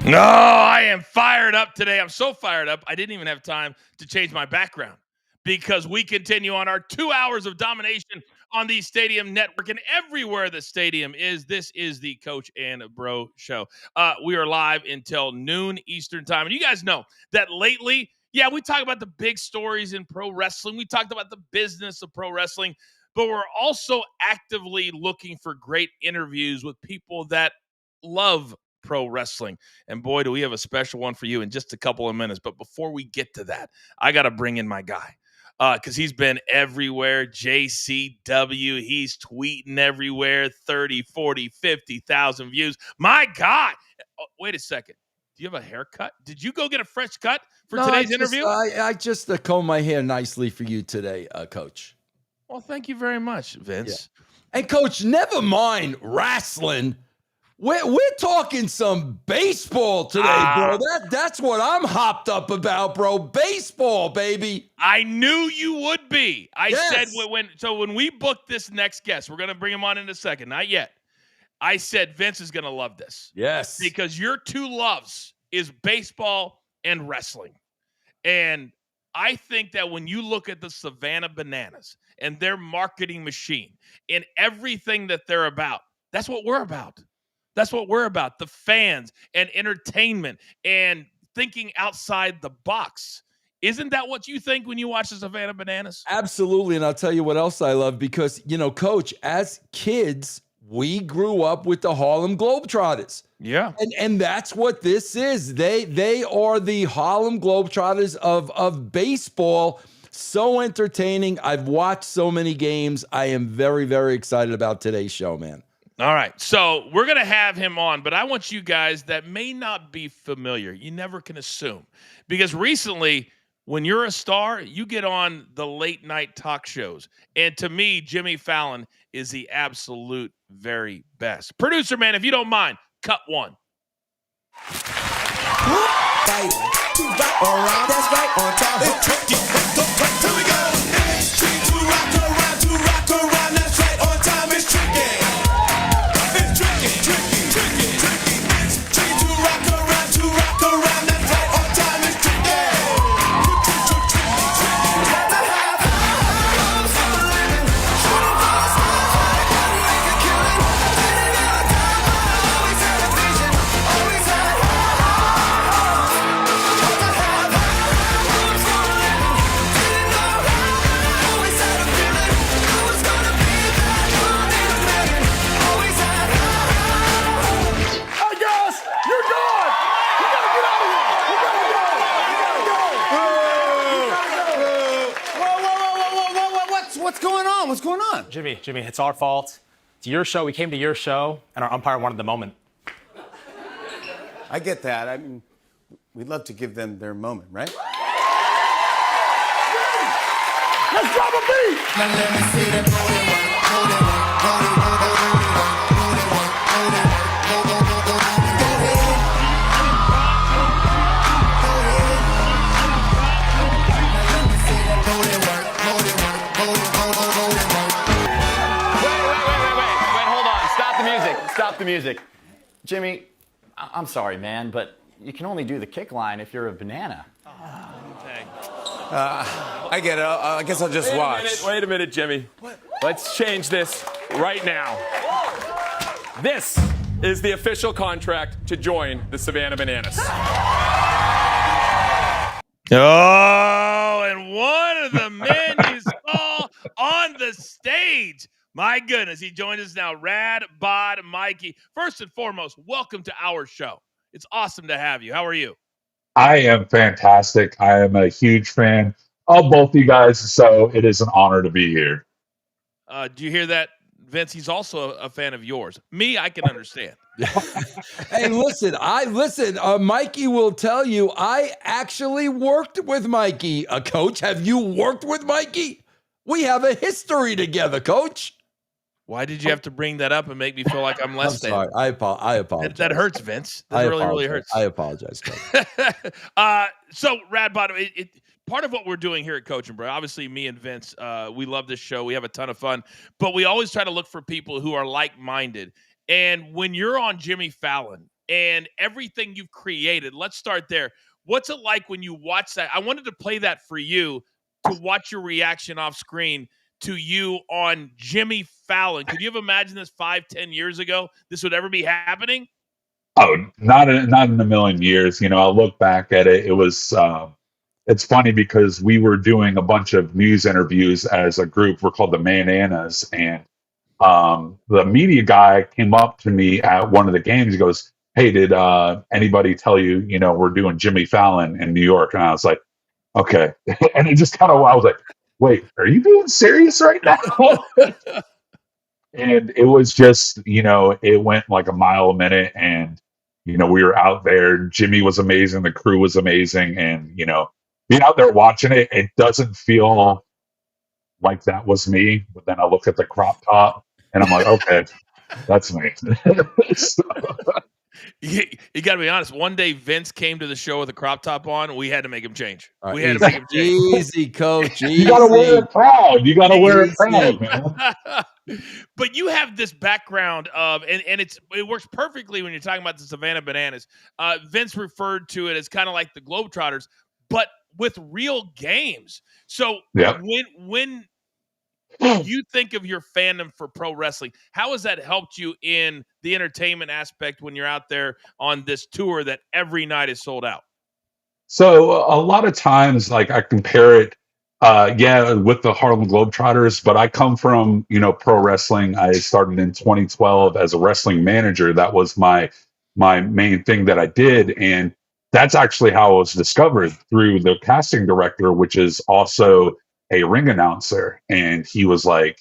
No, I am fired up today. I'm so fired up. I didn't even have time to change my background because we continue on our 2 hours of domination on the Stadium Network and everywhere the stadium is. This is the Coach and Bro Show. We are live until noon Eastern time. And you guys know that lately, yeah, we talk about the big stories in pro wrestling. We talked about the business of pro wrestling, but we're also actively looking for great interviews with people that love pro wrestling. And boy, do we have a special one for you in just a couple of minutes. But before we get to that, I got to bring in my guy because he's been everywhere. JCW, he's tweeting everywhere, 30, 40, 50,000 views. My God. Oh, wait a second. Do you have a haircut? Did you go get a fresh cut for today's interview? I just comb my hair nicely for you today, Coach. Well, thank you very much, Vince. Yeah. And, Coach, never mind wrestling. We're talking some baseball today, bro. That's what I'm hopped up about, bro. Baseball, baby. I knew you would be. I said when we book this next guest, we're going to bring him on in a second. Not yet. I said Vince is going to love this. Yes. Because your two loves is baseball and wrestling. And I think that when you look at the Savannah Bananas and their marketing machine and everything that they're about, that's what we're about. That's what we're about, the fans and entertainment and thinking outside the box. Isn't that what you think when you watch the Savannah Bananas? Absolutely, and I'll tell you what else I love because, Coach, as kids, we grew up with the Harlem Globetrotters. Yeah. And that's what this is. They are the Harlem Globetrotters of baseball. So entertaining. I've watched so many games. I am very, very excited about today's show, man. All right, so we're going to have him on, but I want you guys that may not be familiar, you never can assume, because recently, when you're a star, you get on the late night talk shows, and to me, Jimmy Fallon is the absolute very best. Producer, man, if you don't mind, cut one. That's right, on time. Here we go. It's tricky to rock around, that's right, on time, it's tricky. What's going on? Jimmy, it's our fault. It's your show. We came to your show, and our umpire wanted the moment. I get that. I mean, we'd love to give them their moment, right? Let's drop a beat! Now let me see that Stop the music. Jimmy, I'm sorry, man, but you can only do the kick line if you're a banana. I get it. I guess I'll just watch. Wait a minute, Jimmy. What? Let's change this right now. This is the official contract to join the Savannah Bananas. Oh, and one of the men you saw on the stage. My goodness, he joins us now, Rad Bod Mikey. First and foremost, welcome to our show. It's awesome to have you. How are you? I am fantastic. I am a huge fan of both you guys, so it is an honor to be here. Do you hear that, Vince? He's also a fan of yours. Me, I can understand. Hey, listen, Mikey will tell you, I actually worked with Mikey. Coach, have you worked with Mikey? We have a history together, Coach. Why did you have to bring that up and make me feel like I'm less than? Sorry, I apologize. That hurts, Vince. That really hurts. I apologize, Coach. So, Rad Bod, part of what we're doing here at Coach and Bro, obviously me and Vince, we love this show. We have a ton of fun, but we always try to look for people who are like-minded. And when you're on Jimmy Fallon, and everything you've created. Let's start there. What's it like when you watch that? I wanted to play that for you to watch your reaction off screen to you on Jimmy Fallon. Could you have imagined this 5-10 years ago? This would ever be happening? Oh, not in a million years. I look back at it. It was it's funny because we were doing a bunch of news interviews as a group. We're called the Mananas, and the media guy came up to me at one of the games. He goes, "Hey, did anybody tell you, we're doing Jimmy Fallon in New York?" And I was like, "Okay." And it just kind of, I was like, "Wait, are you being serious right now?" And it was just, it went like a mile a minute, and we were out there. Jimmy was amazing, the crew was amazing, and being out there watching it, it doesn't feel like that was me. But then I look at the crop top, and I'm like, okay, that's me. So, You got to be honest. One day Vince came to the show with a crop top on. We had to make him change. All right, We had to make him change. Easy, coach. Easy. you gotta wear it proud. You gotta wear it proud, man. But you have this background of, and it works perfectly when you're talking about the Savannah Bananas. Vince referred to it as kind of like the Globetrotters, but with real games. So Yeah. when you think of your fandom for pro wrestling, how has that helped you in the entertainment aspect when you're out there on this tour that every night is sold out? So a lot of times, like I compare it, with the Harlem Globetrotters, but I come from, pro wrestling. I started in 2012 as a wrestling manager. That was my main thing that I did, and that's actually how I was discovered through the casting director, which is also a ring announcer. And he was like,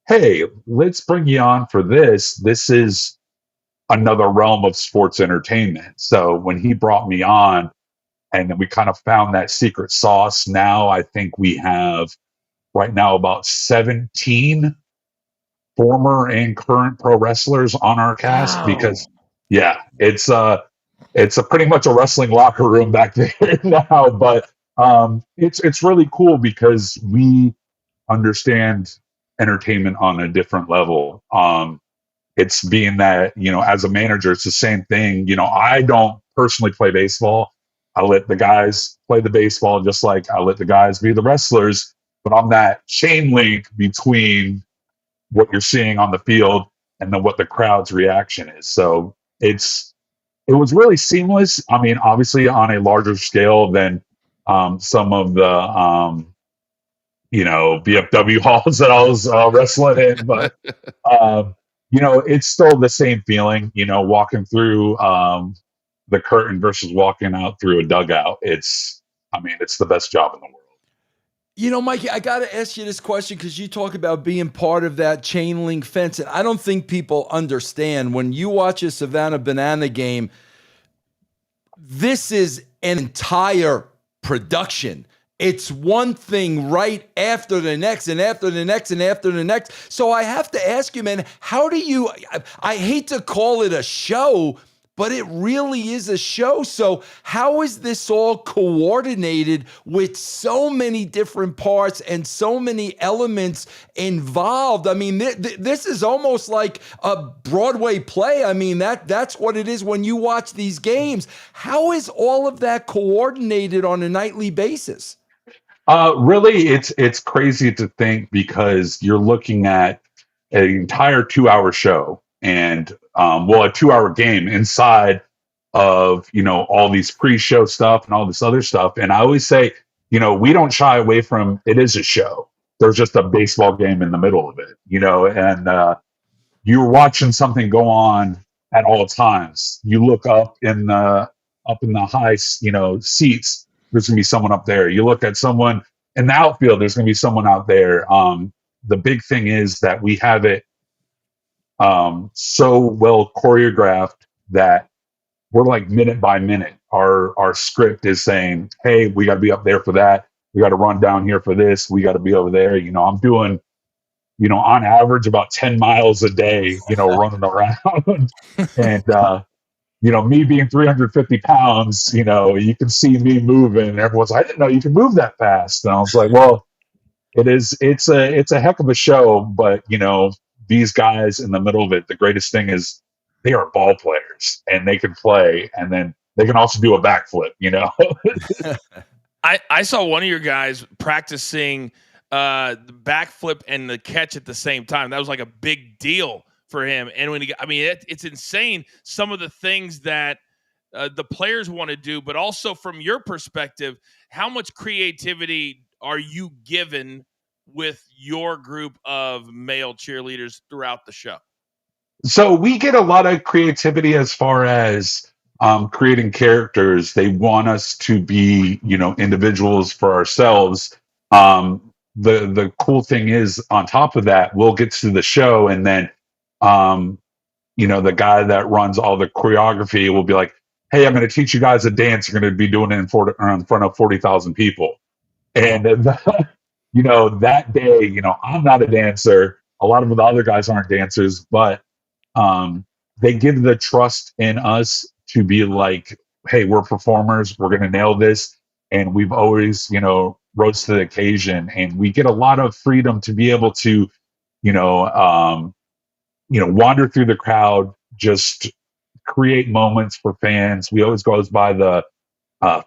"Hey, let's bring you on for this. This is another realm of sports entertainment." So when he brought me on, and then we kind of found that secret sauce. Now I think we have right now about 17 former and current pro wrestlers on our cast. Wow. Because it's a pretty much a wrestling locker room back there now. But it's really cool because we understand entertainment on a different level. It's being that, as a manager, it's the same thing. I don't personally play baseball. I let the guys play the baseball just like I let the guys be the wrestlers, but I'm that chain link between what you're seeing on the field and then what the crowd's reaction is. So it was really seamless. I mean, obviously on a larger scale than some of the VFW halls that I was wrestling in, but it's still the same feeling. Walking through the curtain versus walking out through a dugout. It's the best job in the world. Mikey, I got to ask you this question because you talk about being part of that chain link fence. And I don't think people understand when you watch a Savannah Banana game, this is an entire production. It's one thing right after the next and after the next and after the next. So I have to ask you, man, how do you, I hate to call it a show, but it really is a show. So how is this all coordinated with so many different parts and so many elements involved? I mean, this is almost like a Broadway play. I mean, that's what it is when you watch these games. How is all of that coordinated on a nightly basis? Really, it's crazy to think because you're looking at an entire 2-hour show and a 2-hour game inside of all these pre-show stuff and all this other stuff. And I always say, we don't shy away from it is a show. There's just a baseball game in the middle of it, and you're watching something go on at all times. You look up in the high seats. There's going to be someone up there. You look at someone in the outfield, there's going to be someone out there. The big thing is that we have it so well choreographed that we're like minute by minute. Our script is saying, hey, we got to be up there for that. We got to run down here for this. We got to be over there. I'm doing, on average about 10 miles a day, running around. And, me being 350 pounds, you can see me moving. And everyone's like, I didn't know you could move that fast. And I was like, well, it's a heck of a show. But, these guys in the middle of it, the greatest thing is they are ball players and they can play, and then they can also do a backflip, you know. I saw one of your guys practicing the backflip and the catch at the same time. That was like a big deal for him. And when it's insane some of the things that the players want to do, but also from your perspective, how much creativity are you given with your group of male cheerleaders throughout the show? So we get a lot of creativity as far as creating characters. They want us to be, you know, individuals for ourselves. The cool thing is, on top of that, we'll get to the show, and then, you know, the guy that runs all the choreography will be like, "Hey, I'm going to teach you guys a dance. You're going to be doing it in front of 40,000 people." And you know, that day, you know, I'm not a dancer. A lot of the other guys aren't dancers, but they give the trust in us to be like, hey, we're performers, we're going to nail this. And we've always, you know, rose to the occasion, and we get a lot of freedom to be able to, you know, wander through the crowd, just create moments for fans. We always goes by the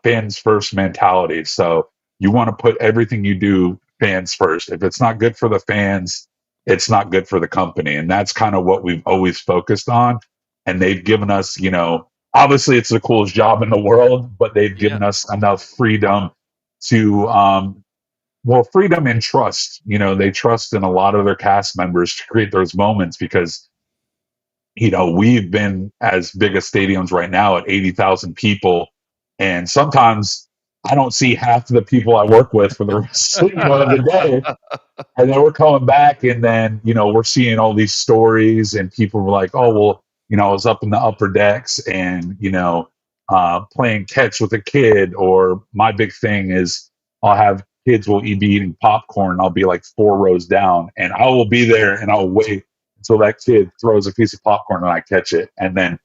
fans first mentality. So you want to put everything you do fans first. If it's not good for the fans, it's not good for the company. And that's kind of what we've always focused on. And they've given us, you know, obviously it's the coolest job in the world, but they've given us enough freedom to, freedom and trust. You know, they trust in a lot of their cast members to create those moments because, you know, we've been as big as stadiums right now at 80,000 people. And sometimes I don't see half of the people I work with for the rest of the day. And then we're coming back, and then, you know, we're seeing all these stories, and people were like, oh, well, you know, I was up in the upper decks and, you know, playing catch with a kid. Or my big thing is I'll have kids will be eating popcorn. I'll be like 4 rows down, and I will be there and I'll wait until that kid throws a piece of popcorn and I catch it. And then,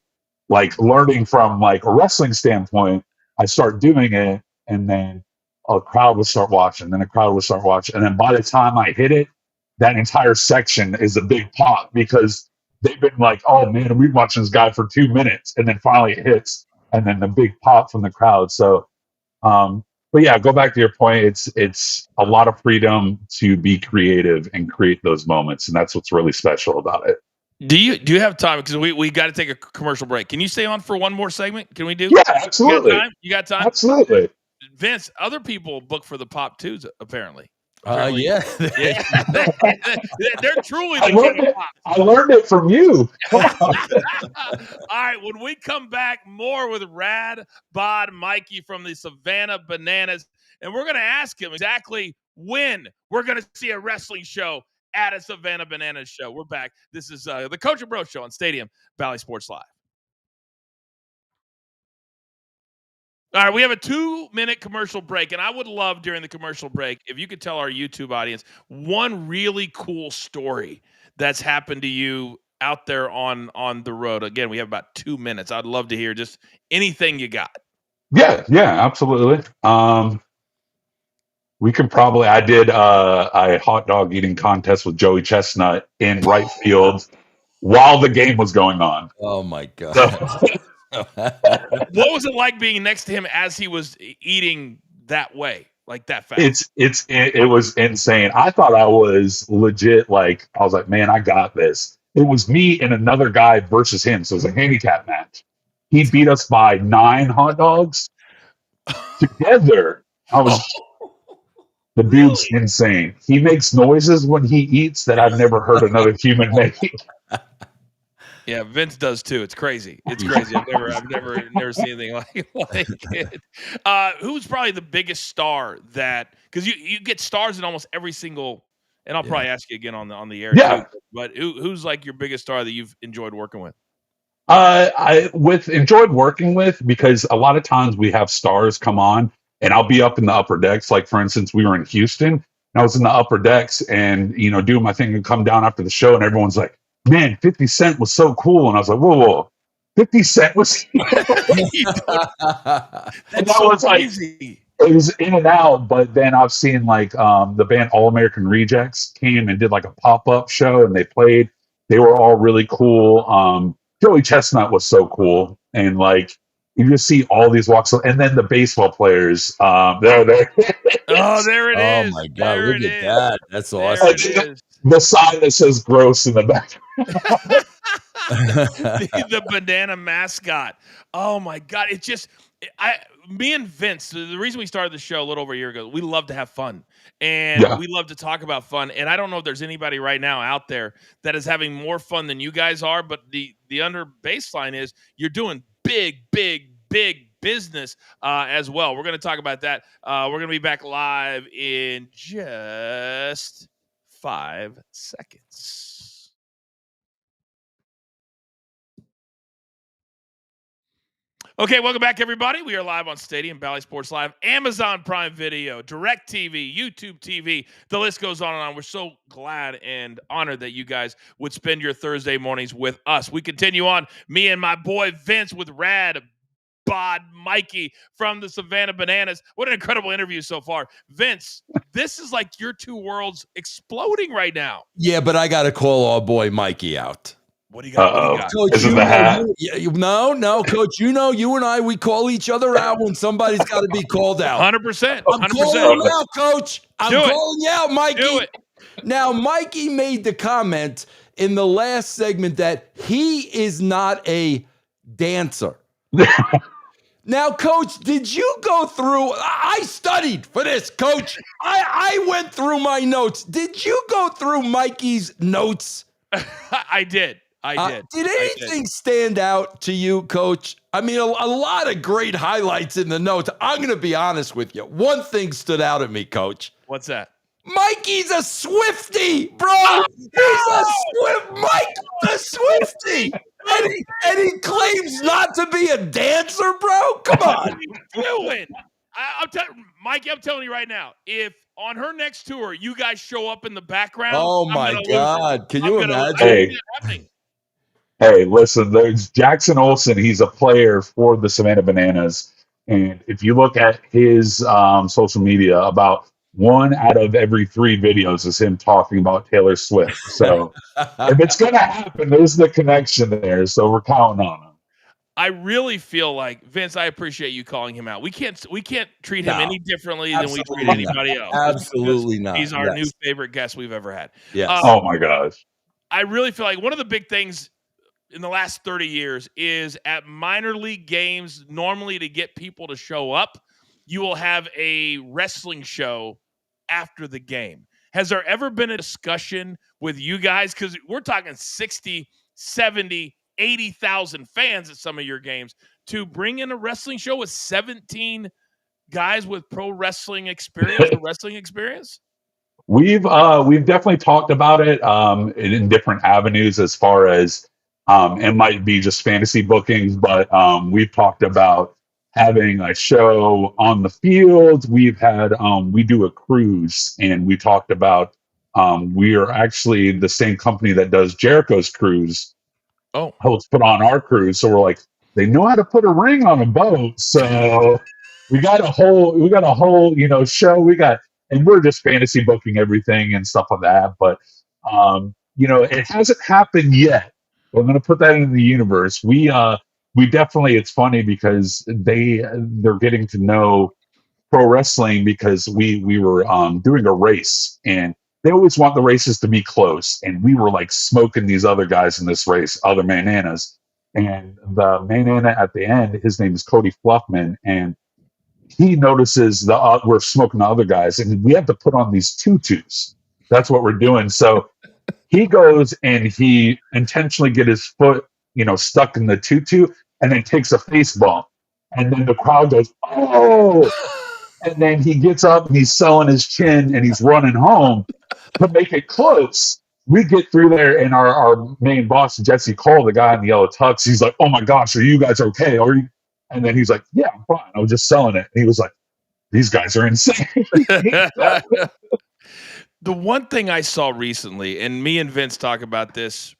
like, learning from like a wrestling standpoint, I start doing it, and then a crowd will start watching, then a crowd will start watching. And then by the time I hit it, that entire section is a big pop because they've been like, oh man, we've been watching this guy for 2 minutes. And then finally it hits, and then the big pop from the crowd. So, but yeah, go back to your point. It's a lot of freedom to be creative and create those moments. And that's what's really special about it. Do you have time? Because we got to take a commercial break. Can you stay on for one more segment? Can we do? Yeah, absolutely. You got time? Absolutely. Vince, other people book for the pop twos, apparently. Yeah. They're truly the king of pop. I learned it from you. All right, when we come back, more with Rad Bod Mikey from the Savannah Bananas, and we're going to ask him exactly when we're going to see a wrestling show at a Savannah Bananas show. We're back. This is the Coach and Bro Show on Stadium Valley Sports Live. All right, we have a 2-minute commercial break, and I would love during the commercial break if you could tell our YouTube audience one really cool story that's happened to you out there on the road. Again, we have about 2 minutes. I'd love to hear just anything you got. Yeah, absolutely. We could probably. I did a hot dog eating contest with Joey Chestnut in right field while the game was going on. Oh my God. So, What was it like being next to him as he was eating that way, like that fast? it was insane. I thought I was legit. Like, I was like, man, I got this. It was me and another guy versus him. So it was a handicap match. He beat us by 9 hot dogs together. The dude's insane. He makes noises when he eats that I've never heard another human make. Yeah, Vince does too. It's crazy. It's crazy. I've never seen anything like it. Who's probably the biggest star that, because you get stars in almost every single, and I'll probably ask you again on the air too. But who's like your biggest star that you've enjoyed working with? I enjoyed working with, because a lot of times we have stars come on and I'll be up in the upper decks. Like, for instance, we were in Houston and I was in the upper decks and, you know, doing my thing and come down after the show, and everyone's like, man, 50 Cent was so cool. And I was like, whoa. 50 Cent was and that so was crazy. Like, it was in and out. But then I've seen like the band All American Rejects came and did like a pop-up show, and they played. They were all really cool. Joey Chestnut was so cool, and like you just see all these walks, and then the baseball players. There. Oh, there it Oh is. my God, There look it at is. that. That's There awesome. it is. The sign that says "gross" in the back. the banana mascot. Oh my God. It just me and Vince, the reason we started the show a little over a year ago, we love to have fun and Yeah. we love to talk about fun. And I don't know if there's anybody right now out there that is having more fun than you guys are, but the under baseline is you're doing big business as well. We're going to talk about that. We're going to be back live in just 5 seconds. Okay, welcome back, everybody. We are live on Stadium, Bally Sports Live, Amazon Prime Video, Direct TV, YouTube TV. The list goes on and on. We're so glad and honored that you guys would spend your Thursday mornings with us. We continue on, me and my boy Vince with Rad Bod Mikey from the Savannah Bananas. What an incredible interview so far. Vince, this is like your two worlds exploding right now. Yeah, but I got to call our boy Mikey out. What do you got? What do you got? Coach, Is it the hat? No, Coach. You and I, we call each other out when somebody's got to be called out. 100%. I'm calling you out, Coach. I'm Do it. calling you out, Mikey. Do it. Now, Mikey made the comment in the last segment that he is not a dancer. Now, Coach, did you go through? I studied for this, Coach. I went through my notes. Did you go through Mikey's notes? I did. I did. Did anything stand out to you, Coach? I mean, a lot of great highlights in the notes. I'm going to be honest with you. One thing stood out at me, Coach. What's that? Mikey's a Swiftie, bro. He's a Mikey's a Swiftie. And he claims not to be a dancer, bro. Come on. What are you doing? Mikey, I'm telling you right now, if on her next tour you guys show up in the background, Oh my God. Can you imagine? Hey, listen, there's Jackson Olsen. He's a player for the Savannah Bananas. And if you look at his social media, about 1 out of every 3 videos is him talking about Taylor Swift. So if it's going to happen, there's the connection there. So we're counting on him. I really feel like, Vince, I appreciate you calling him out. We can't treat him any differently than we treat anybody else. Absolutely not. He's our new favorite guest we've ever had. Yes. Oh my gosh. I really feel like one of the big things in the last 30 years is at minor league games, normally to get people to show up, you will have a wrestling show after the game. Has there ever been a discussion with you guys? Because we're talking 60, 70, 80,000 fans at some of your games to bring in a wrestling show with 17 guys with pro wrestling experience or wrestling experience? We've definitely talked about it in different avenues as far as it might be just fantasy bookings, but we've talked about having a show on the field. We've had we do a cruise, and we talked about we are actually the same company that does Jericho's cruise. Oh, Helps put on our cruise, so we're like, they know how to put a ring on a boat, so we got a whole show. And we're just fantasy booking everything and stuff like that. But it hasn't happened yet. We're going to put that in the universe. We definitely. It's funny because they're getting to know pro wrestling because we were doing a race, and they always want the races to be close, and we were like smoking these other guys in this race, other Mananas. And the Manana at the end, his name is Cody Fluffman, and he notices we're smoking the other guys, and we have to put on these tutus. That's what we're doing. So he goes and he intentionally get his foot, stuck in the tutu, and then takes a face bump. And then the crowd goes, oh! And then he gets up and he's selling his chin and he's running home to make it close. We get through there, and our main boss, Jesse Cole, the guy in the yellow tux, he's like, oh my gosh, are you guys okay? And then he's like, yeah, I'm fine. I was just selling it. And he was like, these guys are insane. The one thing I saw recently, and me and Vince talk about this,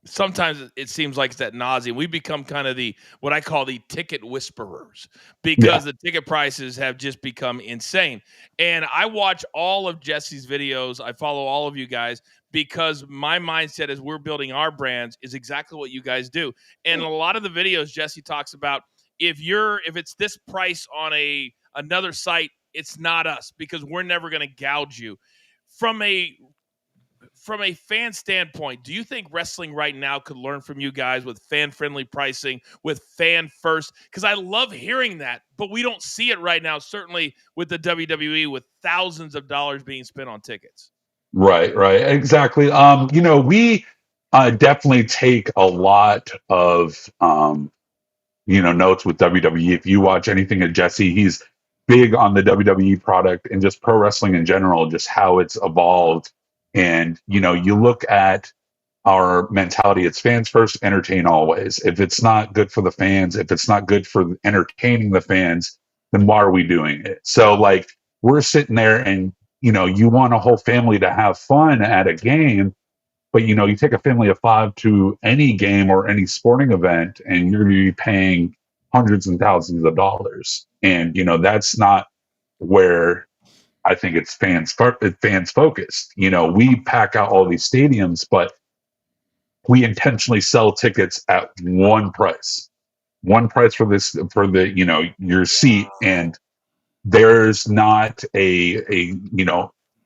sometimes it seems like it's at nauseam. We become kind of what I call the ticket whisperers because the ticket prices have just become insane. And I watch all of Jesse's videos. I follow all of you guys because my mindset as we're building our brands is exactly what you guys do. And a lot of the videos Jesse talks about, if it's this price on another site, it's not us, because we're never going to gouge you. From a fan standpoint, do you think wrestling right now could learn from you guys with fan-friendly pricing, with fan first? Because I love hearing that, but we don't see it right now, certainly with the WWE, with thousands of dollars being spent on tickets. Right, exactly. We definitely take a lot of notes with WWE. If you watch anything of Jesse, he's big on the WWE product and just pro wrestling in general, just how it's evolved. And you look at our mentality, it's fans first, entertain always. If it's not good for the fans, if it's not good for entertaining the fans, then why are we doing it? So like, we're sitting there and you want a whole family to have fun at a game, but you take a family of 5 to any game or any sporting event and you're going to be paying hundreds and thousands of dollars. And that's not where I think it's fans focused. We pack out all these stadiums, but we intentionally sell tickets at one price for your seat. And there's not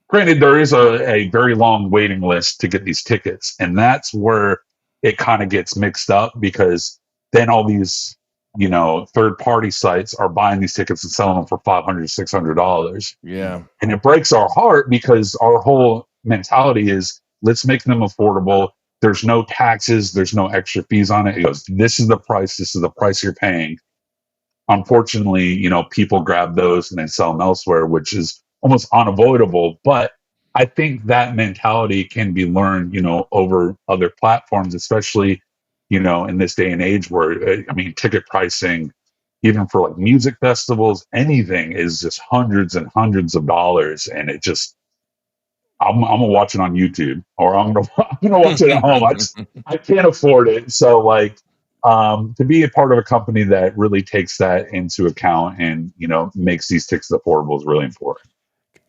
granted, there is a very long waiting list to get these tickets. And that's where it kind of gets mixed up, because then all these, third party sites are buying these tickets and selling them for $500, $600. Yeah. And it breaks our heart, because our whole mentality is, let's make them affordable. There's no taxes. There's no extra fees on it. It goes, this is the price. This is the price you're paying. Unfortunately, people grab those and then sell them elsewhere, which is almost unavoidable. But I think that mentality can be learned, over other platforms, especially, in this day and age where, ticket pricing, even for like music festivals, anything is just hundreds and hundreds of dollars. And it just, I'm gonna watch it on YouTube, or I'm gonna watch it at home. I can't afford it. So like, to be a part of a company that really takes that into account and makes these tickets affordable is really important.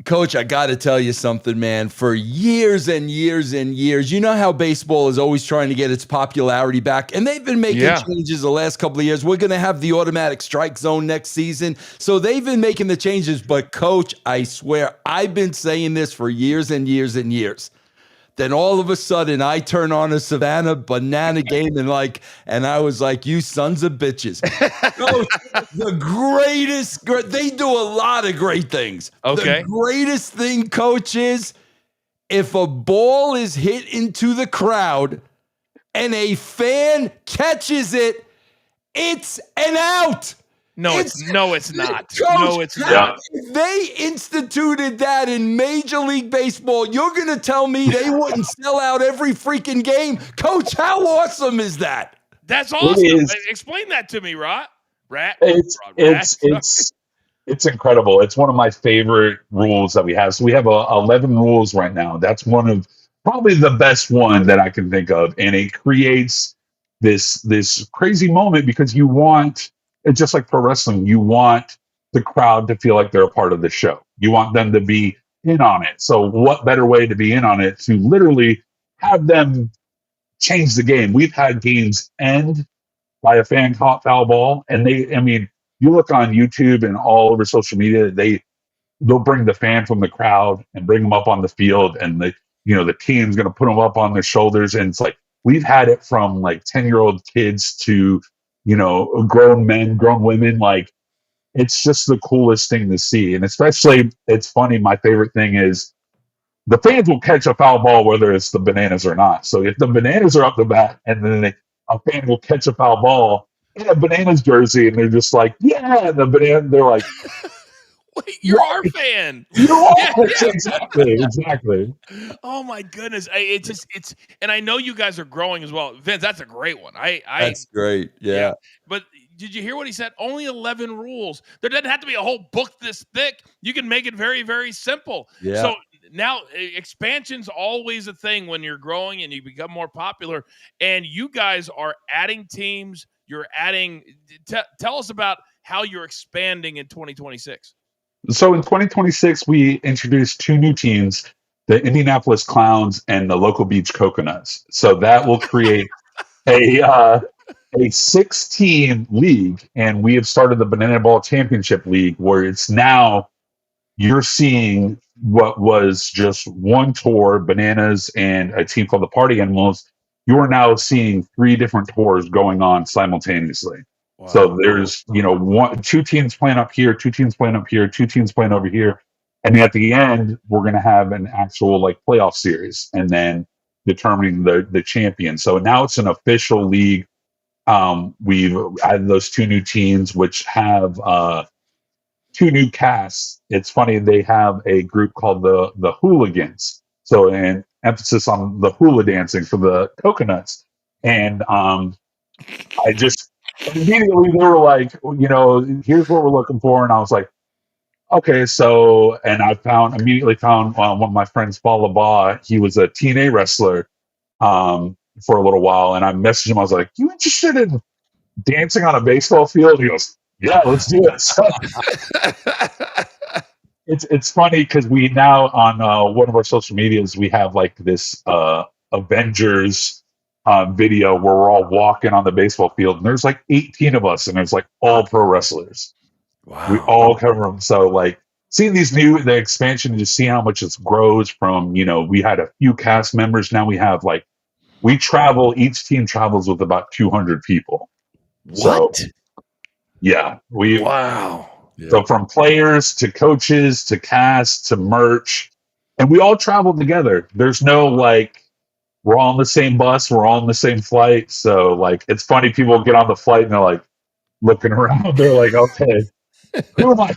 Coach, I got to tell you something, man. For years and years and years, you know how baseball is always trying to get its popularity back, and they've been making changes the last couple of years. We're going to have the automatic strike zone next season, so they've been making the changes. But, Coach, I swear, I've been saying this for years and years and years. Then all of a sudden, I turn on a Savannah Banana game and I was like, you sons of bitches. Coach, the greatest, they do a lot of great things. Okay. The greatest thing, Coach, is if a ball is hit into the crowd and a fan catches it, it's an out. No, it's not. Coach, No, it's not. If they instituted that in Major League Baseball, you're going to tell me they wouldn't sell out every freaking game? Coach, how awesome is that? That's awesome. Explain that to me, Rod. It's incredible. It's one of my favorite rules that we have. So we have 11 rules right now. That's one of probably the best one that I can think of. And it creates this crazy moment, because you want, it's just like pro wrestling, you want the crowd to feel like they're a part of the show. You want them to be in on it. So what better way to be in on it to literally have them change the game? We've had games end by a fan caught foul ball, and you look on YouTube and all over social media, they'll bring the fan from the crowd and bring them up on the field, and the team's going to put them up on their shoulders. And it's like, we've had it from like 10-year-old kids to grown men, grown women. Like, it's just the coolest thing to see. And especially, it's funny, my favorite thing is the fans will catch a foul ball whether it's the Bananas or not. So if the Bananas are up the bat, and then a fan will catch a foul ball in a Bananas jersey, and they're just like, yeah, the Banana, they're like, wait, you're our fan. You are. Exactly. Oh my goodness. It's and I know you guys are growing as well. Vince, that's a great one. That's great. Yeah. But did you hear what he said? Only 11 rules. There doesn't have to be a whole book this thick. You can make it very, very simple. Yeah. So now expansion's always a thing when you're growing and you become more popular, and you guys are adding teams. You're adding, tell us about how you're expanding in 2026. So in 2026, we introduced 2 new teams. the Indianapolis Clowns and the Local Beach Coconuts. So that will create a 6-team league, and we have started the Banana Ball Championship League, where it's now you're seeing what was just one tour, Bananas and a team called the Party Animals. You are now seeing 3 different tours going on simultaneously. Wow. So there's, 2 teams playing up here, 2 teams playing up here, 2 teams playing over here. And at the end, we're going to have an actual playoff series and then determining the champion. So now it's an official league. We've added those 2 new teams, which have 2 new casts. It's funny, they have a group called the Hooligans. So an emphasis on the hula dancing for the Coconuts. And I just immediately, they were like, here's what we're looking for. And I was like, okay, so, and I immediately found one of my friends, Paul LaBaugh. He was a TNA wrestler for a little while. And I messaged him. I was like, you interested in dancing on a baseball field? He goes, yeah, let's do it. So, it's funny because we now on one of our social medias, we have this Avengers video where we're all walking on the baseball field, and there's 18 of us, and there's all pro wrestlers. Wow. We all cover them. So seeing the expansion, and just seeing how much it grows from, we had a few cast members. Now we have each team travels with about 200 people. What? So, yeah. Wow. So from players to coaches to cast to merch, and we all travel together. There's no we're all on the same bus, we're all on the same flight. So it's funny, people get on the flight and they're looking around. They're like, okay, who am I?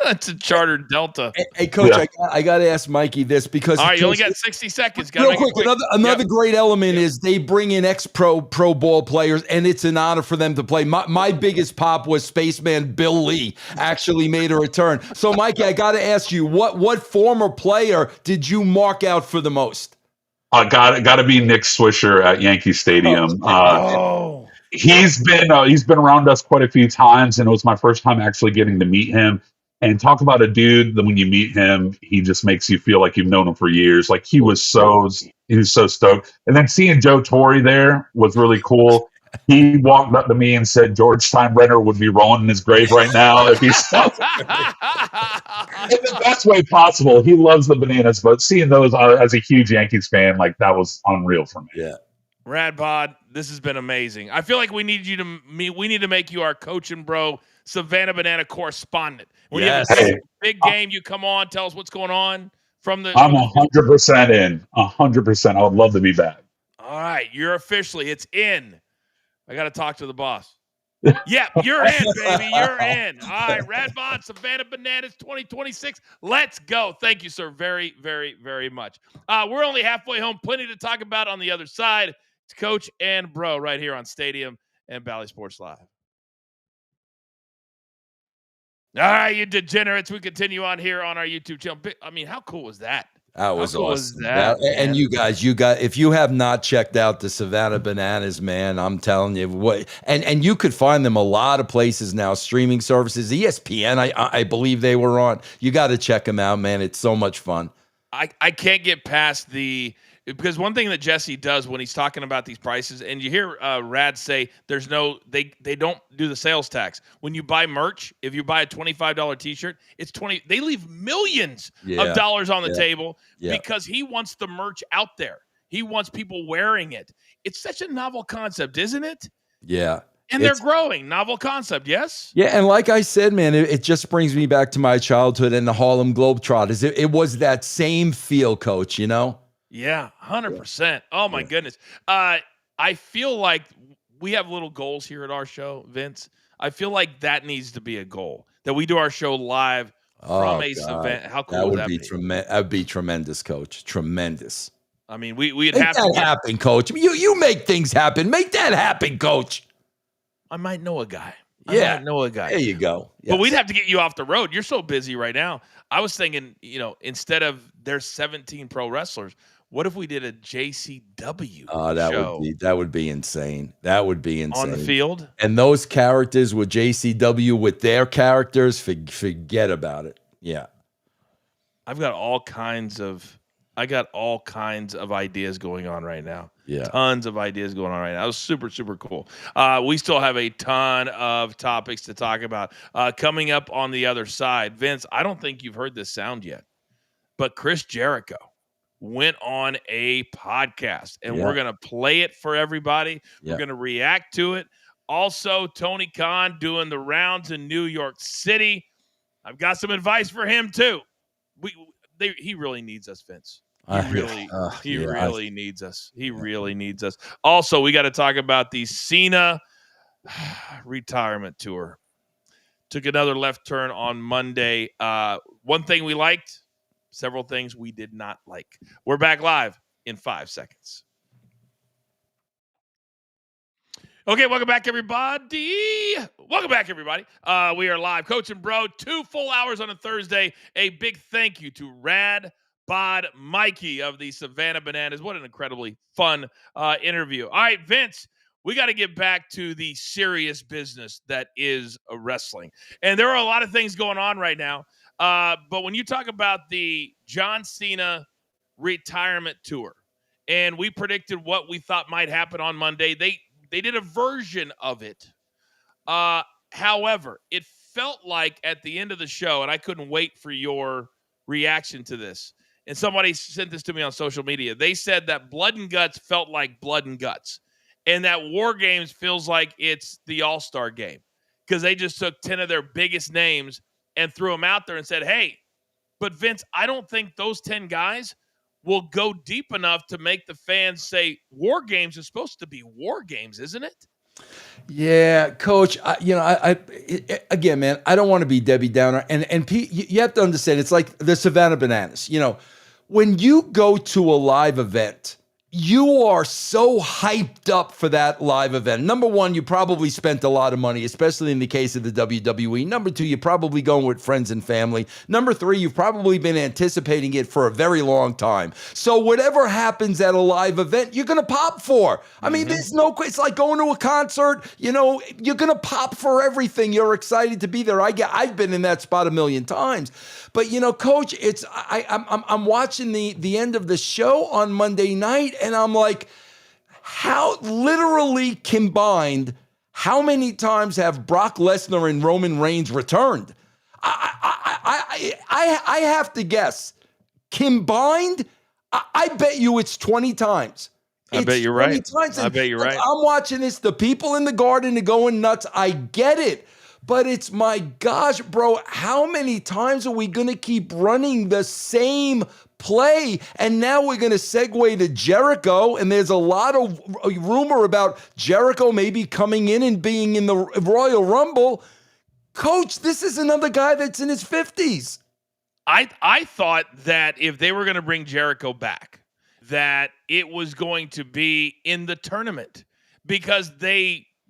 That's a chartered Delta. Hey, Coach, yeah. I got to ask Mikey this because all right, you only got 60 seconds. Real quick, another great element is they bring in pro ball players, and it's an honor for them to play. My biggest pop was Spaceman Bill Lee actually made a return. So, Mikey, I got to ask you, what former player did you mark out for the most? Got to be Nick Swisher at Yankee Stadium. He's been around us quite a few times, and it was my first time actually getting to meet him. And talk about a dude that when you meet him, he just makes you feel like you've known him for years. He was so stoked. And then seeing Joe Torre there was really cool. He walked up to me and said George Steinbrenner would be rolling in his grave right now if he stopped. In the best way possible. He loves the Bananas, but seeing those as a huge Yankees fan, that was unreal for me. Yeah. Rad Bod, this has been amazing. I feel like we need to make you our coach and bro Savannah Banana correspondent. When you have a big game, you come on, tell us what's going on from the. I'm 100% in. 100%. I would love to be back. All right, it's in. I got to talk to the boss. Yeah, you're in, baby. You're in. All right, Rad Bod, Savannah Bananas 2026. Let's go. Thank you, sir, very, very, very much. We're only halfway home. Plenty to talk about on the other side. It's Coach and Bro right here on Stadium and Bally Sports Live. All right, you degenerates. We continue on here on our YouTube channel. I mean, how cool was that? That was cool awesome. And you guys, if you have not checked out the Savannah Bananas, man, I'm telling you what. And you could find them a lot of places now, streaming services, ESPN. I believe they were on. You got to check them out, man. It's so much fun. I can't get past because one thing that Jesse does when he's talking about these prices, and you hear Rad say they don't do the sales tax. When you buy merch, if you buy a $25 t-shirt, it's $20. They leave millions of dollars on the table because he wants the merch out there. He wants people wearing it. It's such a novel concept, isn't it? Yeah. And they're growing. Novel concept, yes? Yeah, and like I said, man, it just brings me back to my childhood and the Harlem Globetrotters. It was that same feel, Coach, Yeah, 100%. Oh, my goodness. I feel like we have little goals here at our show, Vince. I feel like that needs to be a goal, that we do our show live from a event. How cool would that be? That would be tremendous, Coach. Tremendous. I mean, we'd make have that happen, Coach. You make things happen. Make that happen, Coach. I might know a guy. I might know a guy. There you go. Yes. But we'd have to get you off the road. You're so busy right now. I was thinking, instead of there's 17 pro wrestlers, what if we did a JCW show? That would be insane. That would be insane. On the field? And those characters with JCW with their characters, forget about it. Yeah. I've got all kinds of ideas going on right now. Yeah. Tons of ideas going on right now. It was super, super cool. We still have a ton of topics to talk about. Coming up on the other side, Vince, I don't think you've heard this sound yet, but Chris Jericho went on a podcast, and we're going to play it for everybody. We're going to react to it. Also, Tony Khan doing the rounds in New York City. I've got some advice for him too. He really needs us, Vince. He really needs us. He really needs us. Also, we got to talk about the Cena retirement tour. Took another left turn on Monday. One thing we liked, several things we did not like. We're back live in 5 seconds. Okay, welcome back, everybody. We are live. Coach and Bro, 2 full hours on a Thursday. A big thank you to Rad Bod Mikey of the Savannah Bananas. What an incredibly fun interview. All right, Vince, we got to get back to the serious business that is wrestling. And there are a lot of things going on right now. But when you talk about the John Cena retirement tour, and we predicted what we thought might happen on Monday, they did a version of it. However, it felt like at the end of the show, and I couldn't wait for your reaction to this, and somebody sent this to me on social media. They said that Blood and Guts felt like Blood and Guts, and that War Games feels like it's the All-Star game, because they just took 10 of their biggest names and threw them out there and said, hey, but Vince, I don't think those 10 guys will go deep enough to make the fans say War Games is supposed to be War Games, isn't it? Yeah, Coach. Again, man, I don't want to be Debbie Downer, and you have to understand, it's like the Savannah Bananas. When you go to a live event, you are so hyped up for that live event. Number one, you probably spent a lot of money, especially in the case of the WWE. Number two, you're probably going with friends and family. Number three, you've probably been anticipating it for a very long time. So whatever happens at a live event, you're going to pop for. I mean, there's no, it's like going to a concert, you're going to pop for everything. You're excited to be there. I've been in that spot a million times. But, Coach, I'm watching the end of the show on Monday night, and I'm like, how literally combined, how many times have Brock Lesnar and Roman Reigns returned? I have to guess. Combined, I bet you it's 20 times. I bet you're right. I bet you're right. I'm watching this. The people in the garden are going nuts. I get it. But it's, my gosh, bro, how many times are we going to keep running the same play? And now we're going to segue to Jericho, and there's a lot of rumor about Jericho maybe coming in and being in the Royal Rumble. Coach, this is another guy that's in his 50s. I thought that if they were going to bring Jericho back, that it was going to be in the tournament, because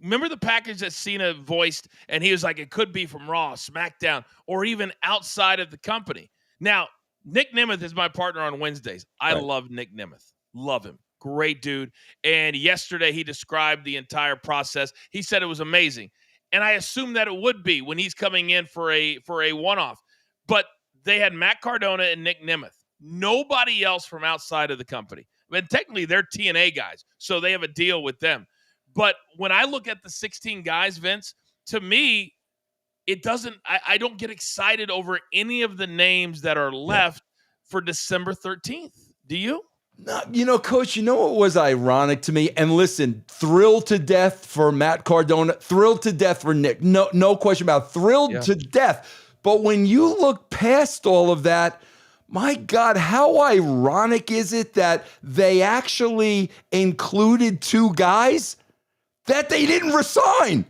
remember the package that Cena voiced, and he was like, it could be from Raw, SmackDown, or even outside of the company. Now, Nick Nemeth is my partner on Wednesdays. I love Nick Nemeth. Love him. Great dude. And yesterday he described the entire process. He said it was amazing. And I assume that it would be when he's coming in for a one-off. But they had Matt Cardona and Nick Nemeth. Nobody else from outside of the company. And technically they're TNA guys, so they have a deal with them. But when I look at the 16 guys, Vince, to me, it doesn't, I don't get excited over any of the names that are left for December 13th. Do you? No, Coach, what was ironic to me? And listen, thrilled to death for Matt Cardona, thrilled to death for Nick. No question about it. Thrilled to death. But when you look past all of that, my God, how ironic is it that they actually included 2 guys that they didn't resign?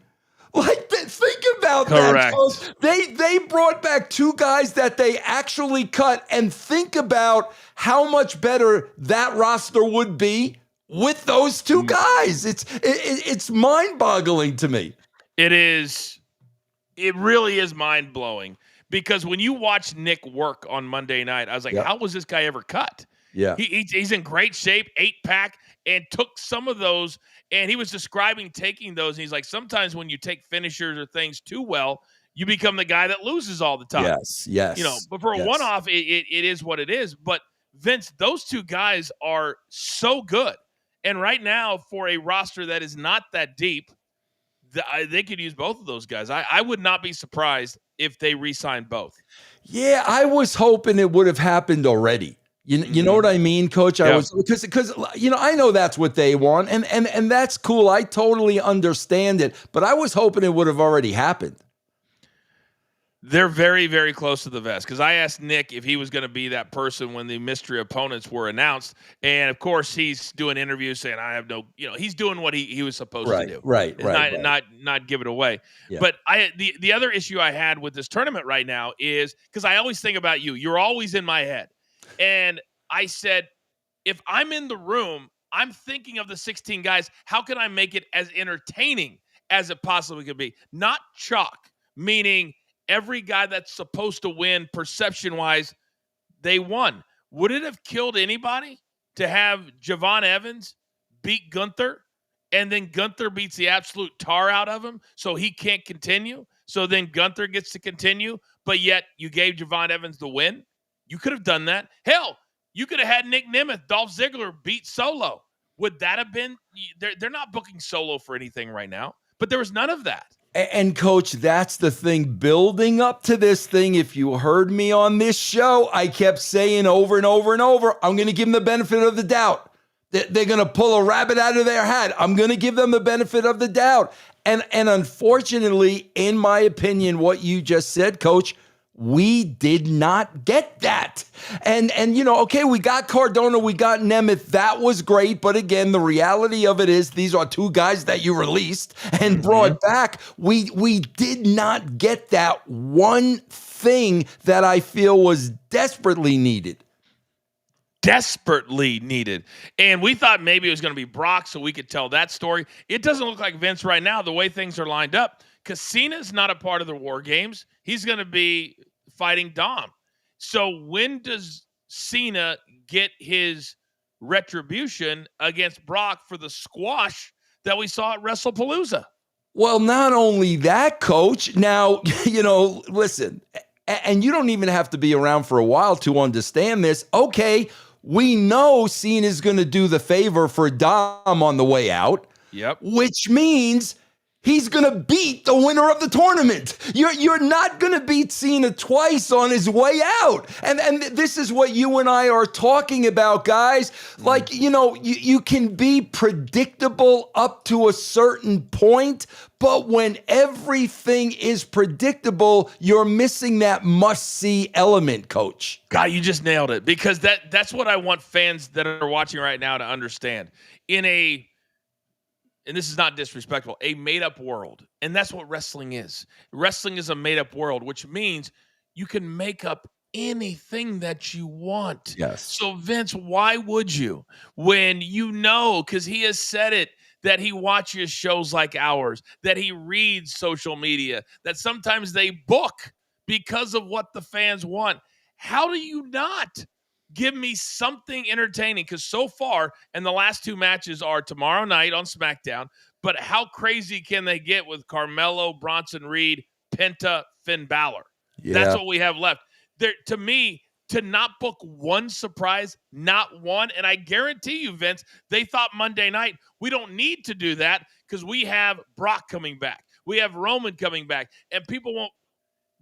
Think about that, folks. They brought back 2 guys that they actually cut, and think about how much better that roster would be with those 2 guys. It's mind-boggling to me. It is. It really is mind-blowing, because when you watch Nick work on Monday night, I was like, how was this guy ever cut? Yeah. He's in great shape, 8-pack, and took some of those. And he was describing taking those, and he's like, sometimes when you take finishers or things too well, you become the guy that loses all the time. Yes. But for a yes. one-off, it is what it is. But Vince, those two guys are so good. And right now, for a roster that is not that deep, they could use both of those guys. I would not be surprised if they re-signed both. Yeah, I was hoping it would have happened already. You know what I mean, Coach? I was because I know that's what they want, and that's cool. I totally understand it, but I was hoping it would have already happened. They're very, very close to the vest because I asked Nick if he was going to be that person when the mystery opponents were announced. And, of course, he's doing interviews saying, I have no – he's doing what he was supposed to do. Right. Not give it away. Yeah. But the other issue I had with this tournament right now is – because I always think about you. You're always in my head. And I said, if I'm in the room, I'm thinking of the 16 guys. How can I make it as entertaining as it possibly could be? Not chalk, meaning – every guy that's supposed to win, perception-wise, they won. Would it have killed anybody to have Javon Evans beat Gunther, and then Gunther beats the absolute tar out of him, so he can't continue? So then Gunther gets to continue, but yet you gave Javon Evans the win? You could have done that. Hell, you could have had Nick Nemeth, Dolph Ziggler beat Solo. Would that have been – they're not booking Solo for anything right now, but there was none of that. And Coach, that's the thing. Building up to this thing, if you heard me on this show, I kept saying over and over and over, I'm going to give them the benefit of the doubt. They're going to pull a rabbit out of their hat. I'm going to give them the benefit of the doubt. And unfortunately, in my opinion, what you just said, Coach, we did not get that. And okay, we got Cardona, we got Nemeth. That was great. But again, the reality of it is these are two guys that you released and brought back. We did not get that one thing that I feel was desperately needed. Desperately needed. And we thought maybe it was going to be Brock so we could tell that story. It doesn't look like Vince right now, the way things are lined up, because Cena's not a part of the War Games. He's going to be fighting Dom. So when does Cena get his retribution against Brock for the squash that we saw at WrestlePalooza? Well, not only that, Coach. Now, listen, and you don't even have to be around for a while to understand this. Okay, we know Cena's going to do the favor for Dom on the way out. Yep. Which means he's going to beat the winner of the tournament. You're not going to beat Cena twice on his way out. And this is what you and I are talking about, guys. Like, you can be predictable up to a certain point, but when everything is predictable, you're missing that must-see element, Coach. God, you just nailed it, because that's what I want fans that are watching right now to understand. And this is not disrespectful, a made-up world. And that's what wrestling is. Wrestling is a made-up world, which means you can make up anything that you want. Yes. So, Vince, why would you? When because he has said it, that he watches shows like ours, that he reads social media, that sometimes they book because of what the fans want. How do you not give me something entertaining? Because so far, and the last two matches are tomorrow night on SmackDown, but how crazy can they get with Carmelo, Bronson Reed, Penta, Finn Balor? Yeah. That's what we have left. There, to me, to not book one surprise, not one, and I guarantee you, Vince, they thought Monday night, we don't need to do that because we have Brock coming back. We have Roman coming back, and people won't.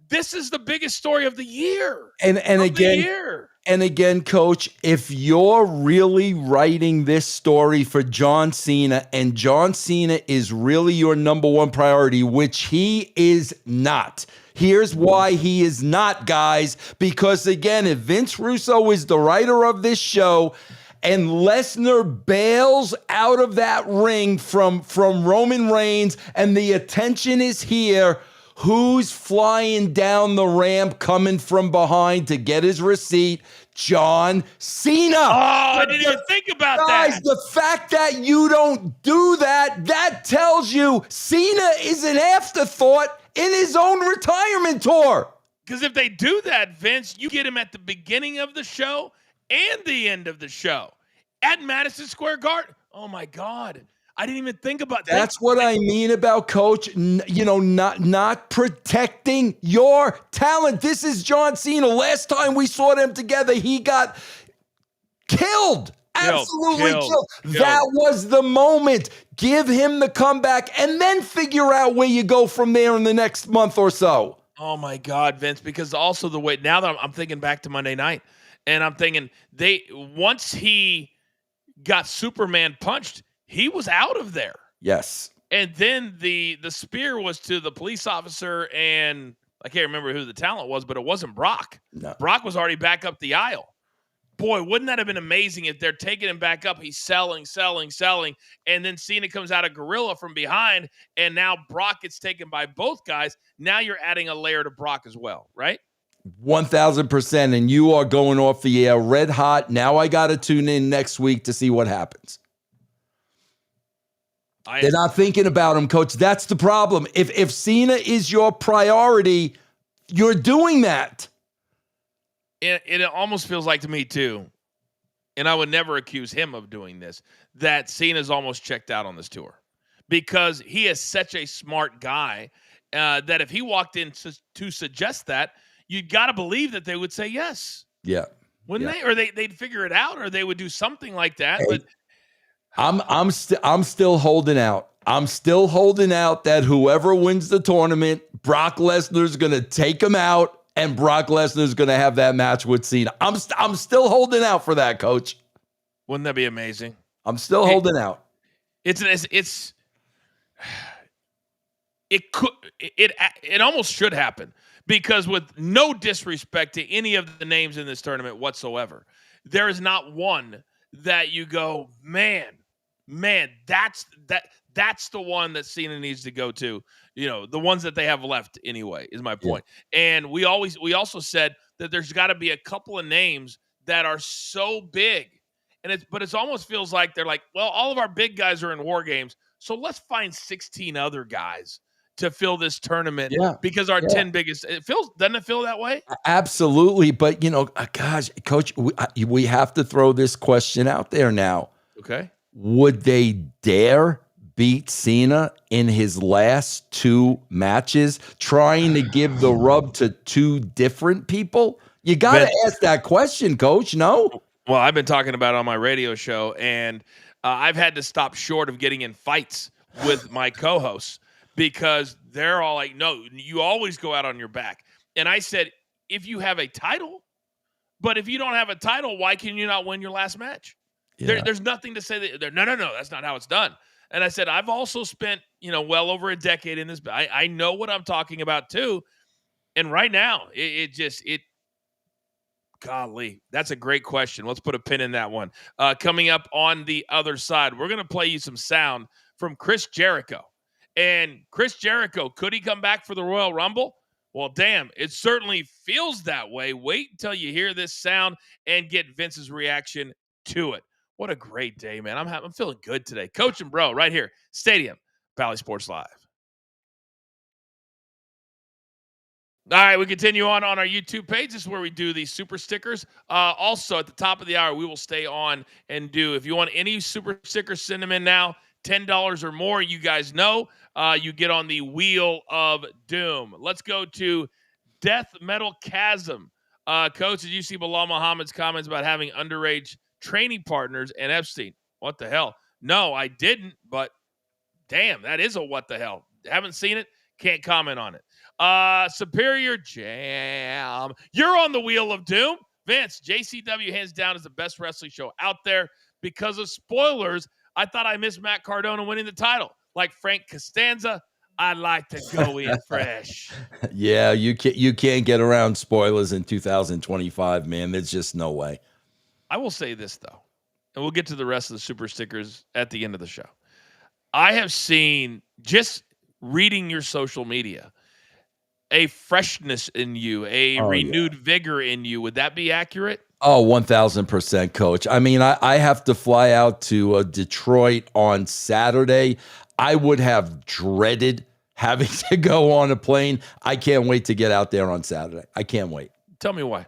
This is the biggest story of the year. And again, Coach, if you're really writing this story for John Cena, and John Cena is really your number one priority, which he is not. Here's why he is not, guys. Because again, if Vince Russo is the writer of this show, and Lesnar bails out of that ring from Roman Reigns, and the attention is here, who's flying down the ramp coming from behind to get his receipt? John Cena. Oh, I didn't even think about guys, that. The fact that you don't do that tells you Cena is an afterthought in his own retirement tour. Because if they do that, Vince, you get him at the beginning of the show and the end of the show at Madison Square Garden. Oh, my God. I didn't even think about that. That's what I mean about coach, not protecting your talent. This is John Cena. Last time we saw them together, he got killed. Absolutely killed. That was the moment. Give him the comeback and then figure out where you go from there in the next month or so. Oh my God, Vince, because also the way now that I'm thinking back to Monday night, and I'm thinking once he got Superman punched, he was out of there. Yes. And then the spear was to the police officer, and I can't remember who the talent was, but it wasn't Brock. No. Brock was already back up the aisle. Boy, wouldn't that have been amazing if they're taking him back up? He's selling, and then Cena comes out of gorilla from behind, and now Brock gets taken by both guys. Now you're adding a layer to Brock as well, right? 1,000%, and you are going off the air red hot. Now I got to tune in next week to see what happens. They're not thinking about him, Coach. That's the problem. If Cena is your priority, you're doing that. It almost feels like to me, too, and I would never accuse him of doing this, that Cena's almost checked out on this tour because he is such a smart guy that if he walked in to suggest that, you'd got to believe that they would say yes. Yeah. Wouldn't they? Or they'd figure it out, or they would do something like that. Hey, but I'm still holding out. I'm still holding out that whoever wins the tournament, Brock Lesnar's going to take him out, and Brock Lesnar's going to have that match with Cena. I'm still holding out for that, Coach. Wouldn't that be amazing? I'm still holding out. It almost should happen because with no disrespect to any of the names in this tournament whatsoever, there is not one that you go, man, that's the one that Cena needs to go to. The ones that they have left anyway is my point. Yeah. And we also said that there's got to be a couple of names that are so big, and it almost feels like they're like, well, all of our big guys are in War Games, so let's find 16 other guys to fill this tournament because our 10 biggest. Doesn't it feel that way? Absolutely, but gosh, Coach, we have to throw this question out there now. Okay, would they dare beat Cena in his last 2 matches, trying to give the rub to 2 different people? You got to ask that question, Coach. No? Well, I've been talking about it on my radio show, and I've had to stop short of getting in fights with my co-hosts because they're all like, no, you always go out on your back. And I said, if you have a title, but if you don't have a title, why can you not win your last match? Yeah. There's nothing to say that. No, that's not how it's done. And I said, I've also spent, well over a decade in this. I know what I'm talking about too. And right now, golly, that's a great question. Let's put a pin in that one. Coming up on the other side, we're going to play you some sound from Chris Jericho. And Chris Jericho, could he come back for the Royal Rumble? Well, damn, it certainly feels that way. Wait until you hear this sound and get Vince's reaction to it. What a great day, man. I'm feeling good today. Coach and Bro right here, Stadium, Valley Sports Live. All right, we continue on our YouTube page. This is where we do these super stickers. Also, at the top of the hour, we will stay on and do, if you want any super stickers, send them in now. $10 or more, you guys know. You get on the Wheel of Doom. Let's go to Death Metal Chasm. Coach, did you see Bilal Muhammad's comments about having underage training partners and Epstein? What the hell? No, I didn't, but damn, that is a what the hell. Haven't seen it, can't comment on it. Superior Jam. You're on the Wheel of Doom. Vince, JCW hands down is the best wrestling show out there. Because of spoilers, I thought I missed Matt Cardona winning the title. Like Frank Costanza, I'd like to go in fresh. Yeah, you can't get around spoilers in 2025, man. There's just no way. I will say this, though, and we'll get to the rest of the super stickers at the end of the show. I have seen, just reading your social media, a freshness in you, a renewed vigor in you. Would that be accurate? Oh, 1,000%, Coach. I mean, I have to fly out to Detroit on Saturday. I would have dreaded having to go on a plane. I can't wait to get out there on Saturday. I can't wait. Tell me why.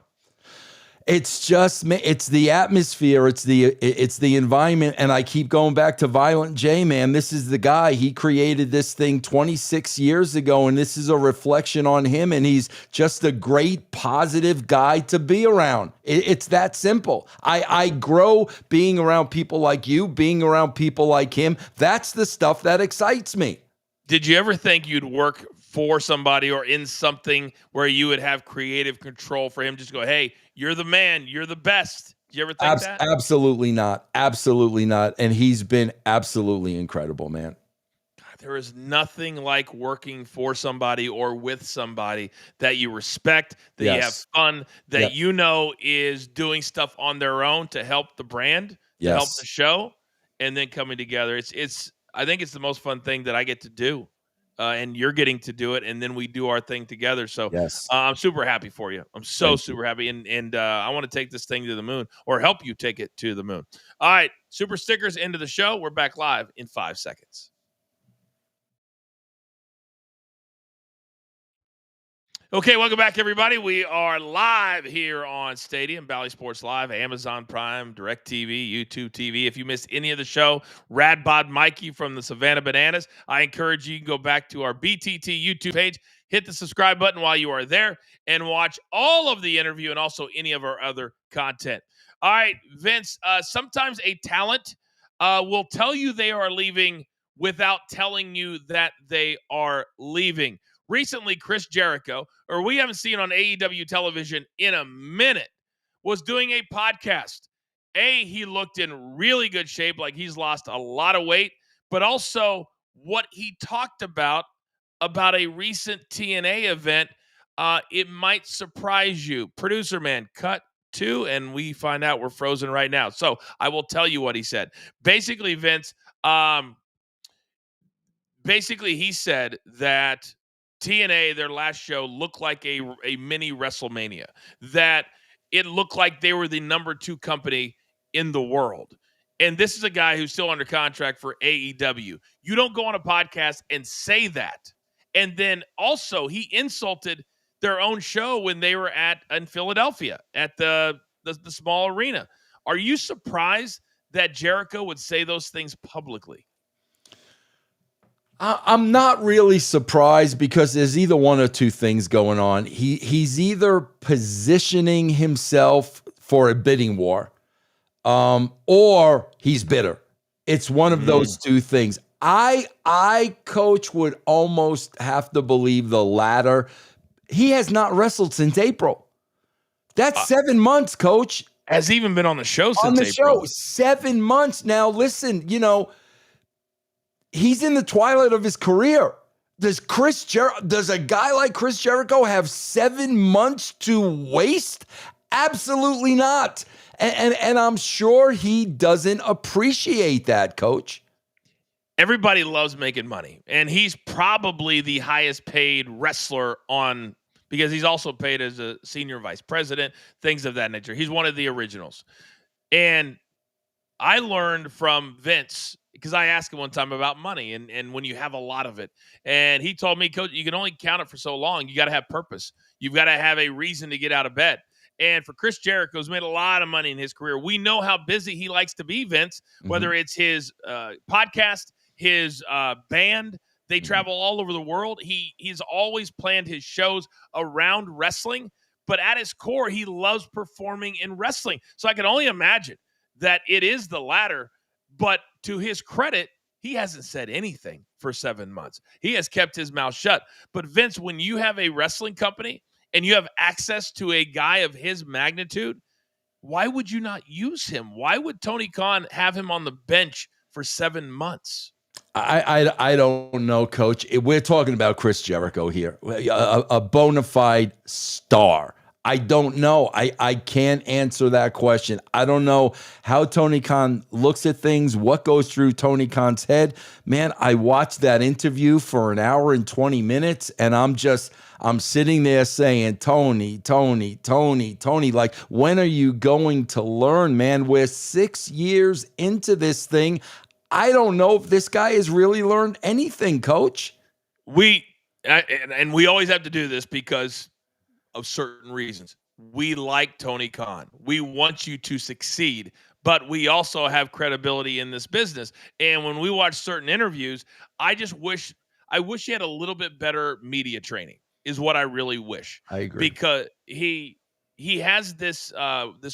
It's just, it's the atmosphere, it's the environment, and I keep going back to Violent J, man. This is the guy. He created this thing 26 years ago, and this is a reflection on him, and he's just a great, positive guy to be around. It's that simple. I grow being around people like you, being around people like him. That's the stuff that excites me. Did you ever think you'd work for somebody or in something where you would have creative control for him? Just go, hey, you're the man, you're the best. Did you ever think that? Absolutely not. Absolutely not. And he's been absolutely incredible, man. There is nothing like working for somebody or with somebody that you respect, that you have fun, that you know is doing stuff on their own to help the brand, to help the show, and then coming together. I think it's the most fun thing that I get to do. And you're getting to do it, and then we do our thing together. So I'm super happy for you. I'm super happy, and I want to take this thing to the moon, or help you take it to the moon. All right, super stickers into the show. We're back live in 5 seconds. Okay, welcome back, everybody. We are live here on Stadium, Bally Sports Live, Amazon Prime, DirecTV, YouTube TV. If you missed any of the show, Rad Bod Mikey from the Savannah Bananas, I encourage you to go back to our BTT YouTube page, hit the subscribe button while you are there, and watch all of the interview and also any of our other content. All right, Vince, sometimes a talent will tell you they are leaving without telling you that they are leaving. Recently, Chris Jericho, or we haven't seen on AEW television in a minute, was doing a podcast. He looked in really good shape, like he's lost a lot of weight, but also what he talked about a recent TNA event, it might surprise you. Producer man, cut to, and we find out we're frozen right now. So I will tell you what he said. Basically, Vince, he said that TNA, their last show, looked like a mini WrestleMania, that it looked like they were the number 2 company in the world. And this is a guy who's still under contract for AEW. You don't go on a podcast and say that. And then also he insulted their own show when they were in Philadelphia at the small arena. Are you surprised that Jericho would say those things publicly? I'm not really surprised, because there's either one or two things going on. He's either positioning himself for a bidding war, or he's bitter. It's one of those two things. I, Coach, would almost have to believe the latter. He has not wrestled since April. That's 7 months, Coach. Has even been on the show since April. 7 months. Now, listen, he's in the twilight of his career. Does a guy like Chris Jericho have 7 months to waste? Absolutely not. And I'm sure he doesn't appreciate that, Coach. Everybody loves making money, and he's probably the highest paid wrestler because he's also paid as a senior vice president, things of that nature. He's one of the originals. And I learned from Vince, because I asked him one time about money and when you have a lot of it. And he told me, Coach, you can only count it for so long. You got to have purpose. You've got to have a reason to get out of bed. And for Chris Jericho, who's made a lot of money in his career, we know how busy he likes to be, Vince, whether it's his podcast, his band. They travel all over the world. He's always planned his shows around wrestling. But at his core, he loves performing in wrestling. So I can only imagine that it is the latter. But to his credit, he hasn't said anything for 7 months. He has kept his mouth shut. But Vince, when you have a wrestling company and you have access to a guy of his magnitude, why would you not use him? Why would Tony Khan have him on the bench for 7 months? I don't know, Coach. We're talking about Chris Jericho here, a bona fide star. I don't know. I can't answer that question. I don't know how Tony Khan looks at things, what goes through Tony Khan's head. Man, I watched that interview for an hour and 20 minutes, and I'm sitting there saying, Tony, like, when are you going to learn, man? We're 6 years into this thing. I don't know if this guy has really learned anything, Coach. And we always have to do this because of certain reasons. we like Tony Khan. We want you to succeed, but we also have credibility in this business. And when we watch certain interviews, I wish he had a little bit better media training, is what I really wish. I agree. Because he has this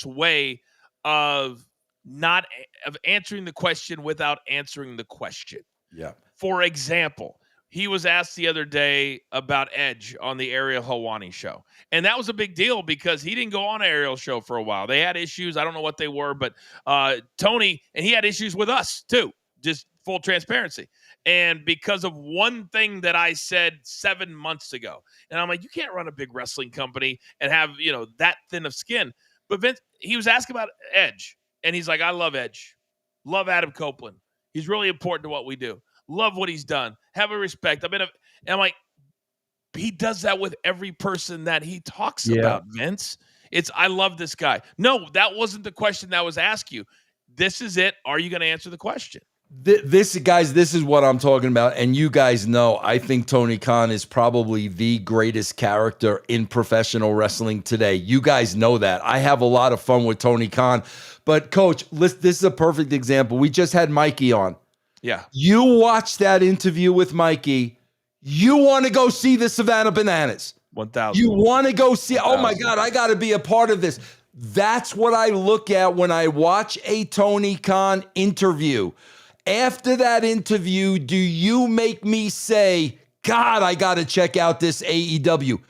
way of not of answering the question without answering the question. Yeah. For example, he was asked the other day about Edge on the Ariel Helwani show. And that was a big deal because he didn't go on an Ariel show for a while. They had issues. I don't know what they were, but Tony, and he had issues with us too, just full transparency. And because of one thing that I said 7 months ago, and I'm like, you can't run a big wrestling company and have, that thin of skin. But Vince, he was asked about Edge, and he's like, I love Edge. Love Adam Copeland. He's really important to what we do. Love what he's done. Have a respect. And I'm like, he does that with every person that he talks about, Vince. I love this guy. No, that wasn't the question that was asked you. This is it. Are you going to answer the question? This is what I'm talking about. And you guys know, I think Tony Khan is probably the greatest character in professional wrestling today. You guys know that. I have a lot of fun with Tony Khan. But Coach, this is a perfect example. We just had Mikey on. Yeah. You watch that interview with Mikey. You want to go see the Savannah Bananas. 1,000. You want to go see, 1,000. oh my God, I got to be a part of this. That's what I look at when I watch a Tony Khan interview. After that interview, do you make me say, God, I got to check out this AEW?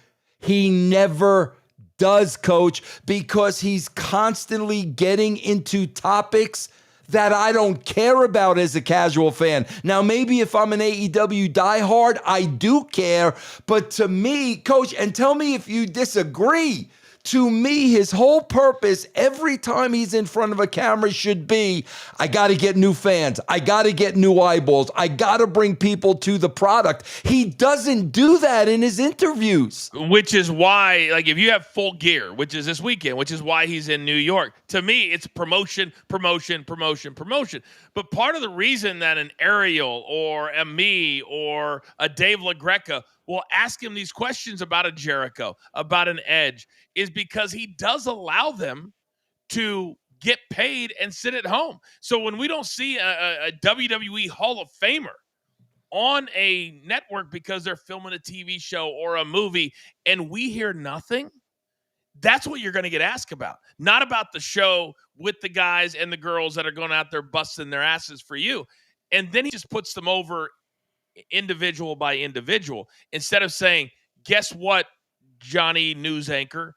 He never does, Coach, because he's constantly getting into topics that I don't care about as a casual fan. Now, maybe if I'm an AEW diehard, I do care. But to me, Coach, and tell me if you disagree, to me, his whole purpose every time he's in front of a camera should be, I got to get new fans. I got to get new eyeballs. I got to bring people to the product. He doesn't do that in his interviews. Which is why, like, if you have Full Gear, which is this weekend, which is why he's in New York, to me, it's promotion. But part of the reason that an Ariel or a me or a Dave LaGreca will ask him these questions about a Jericho, about an Edge, is because he does allow them to get paid and sit at home. So when we don't see a WWE Hall of Famer on a network because they're filming a TV show or a movie and we hear nothing, that's what you're going to get asked about. Not about the show with the guys and the girls that are going out there busting their asses for you. And then he just puts them over individual by individual instead of saying, guess what, Johnny news anchor,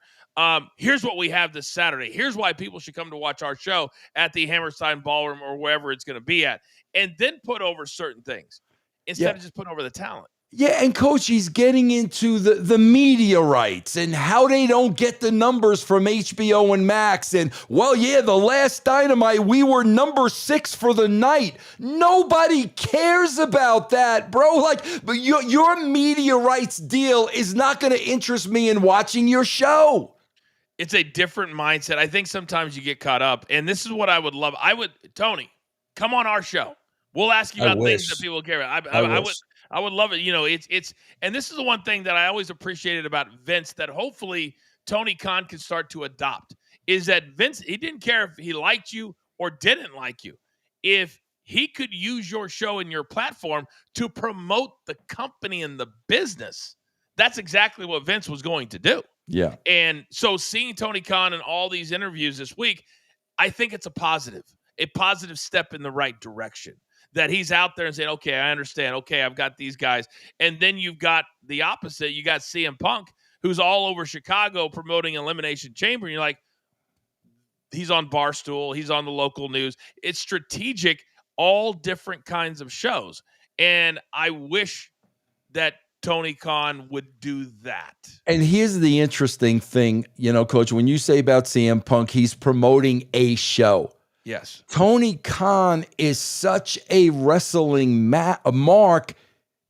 here's what we have this Saturday. Here's why people should come to watch our show at the Hammerstein Ballroom or wherever it's going to be at. And then put over certain things instead of just putting over the talent. Yeah, and Coach, he's getting into the media rights and how they don't get the numbers from HBO and Max. And, well, yeah, the last Dynamite, we were number 6 for the night. Nobody cares about that, bro. Like, but your media rights deal is not going to interest me in watching your show. It's a different mindset. I think sometimes you get caught up. And this is what I would love. Tony, come on our show. We'll ask you about things that people care about. I would love it. It's and this is the one thing that I always appreciated about Vince that hopefully Tony Khan can start to adopt is that Vince, he didn't care if he liked you or didn't like you. If he could use your show and your platform to promote the company and the business, that's exactly what Vince was going to do. Yeah. And so seeing Tony Khan in all these interviews this week, I think it's a positive step in the right direction. That he's out there and saying, okay, I understand. Okay, I've got these guys. And then you've got the opposite. You got CM Punk, who's all over Chicago promoting Elimination Chamber. And you're like, he's on Barstool. He's on the local news. It's strategic, all different kinds of shows. And I wish that Tony Khan would do that. And here's the interesting thing, Coach, when you say about CM Punk, he's promoting a show. Yes. Tony Khan is such a wrestling mark.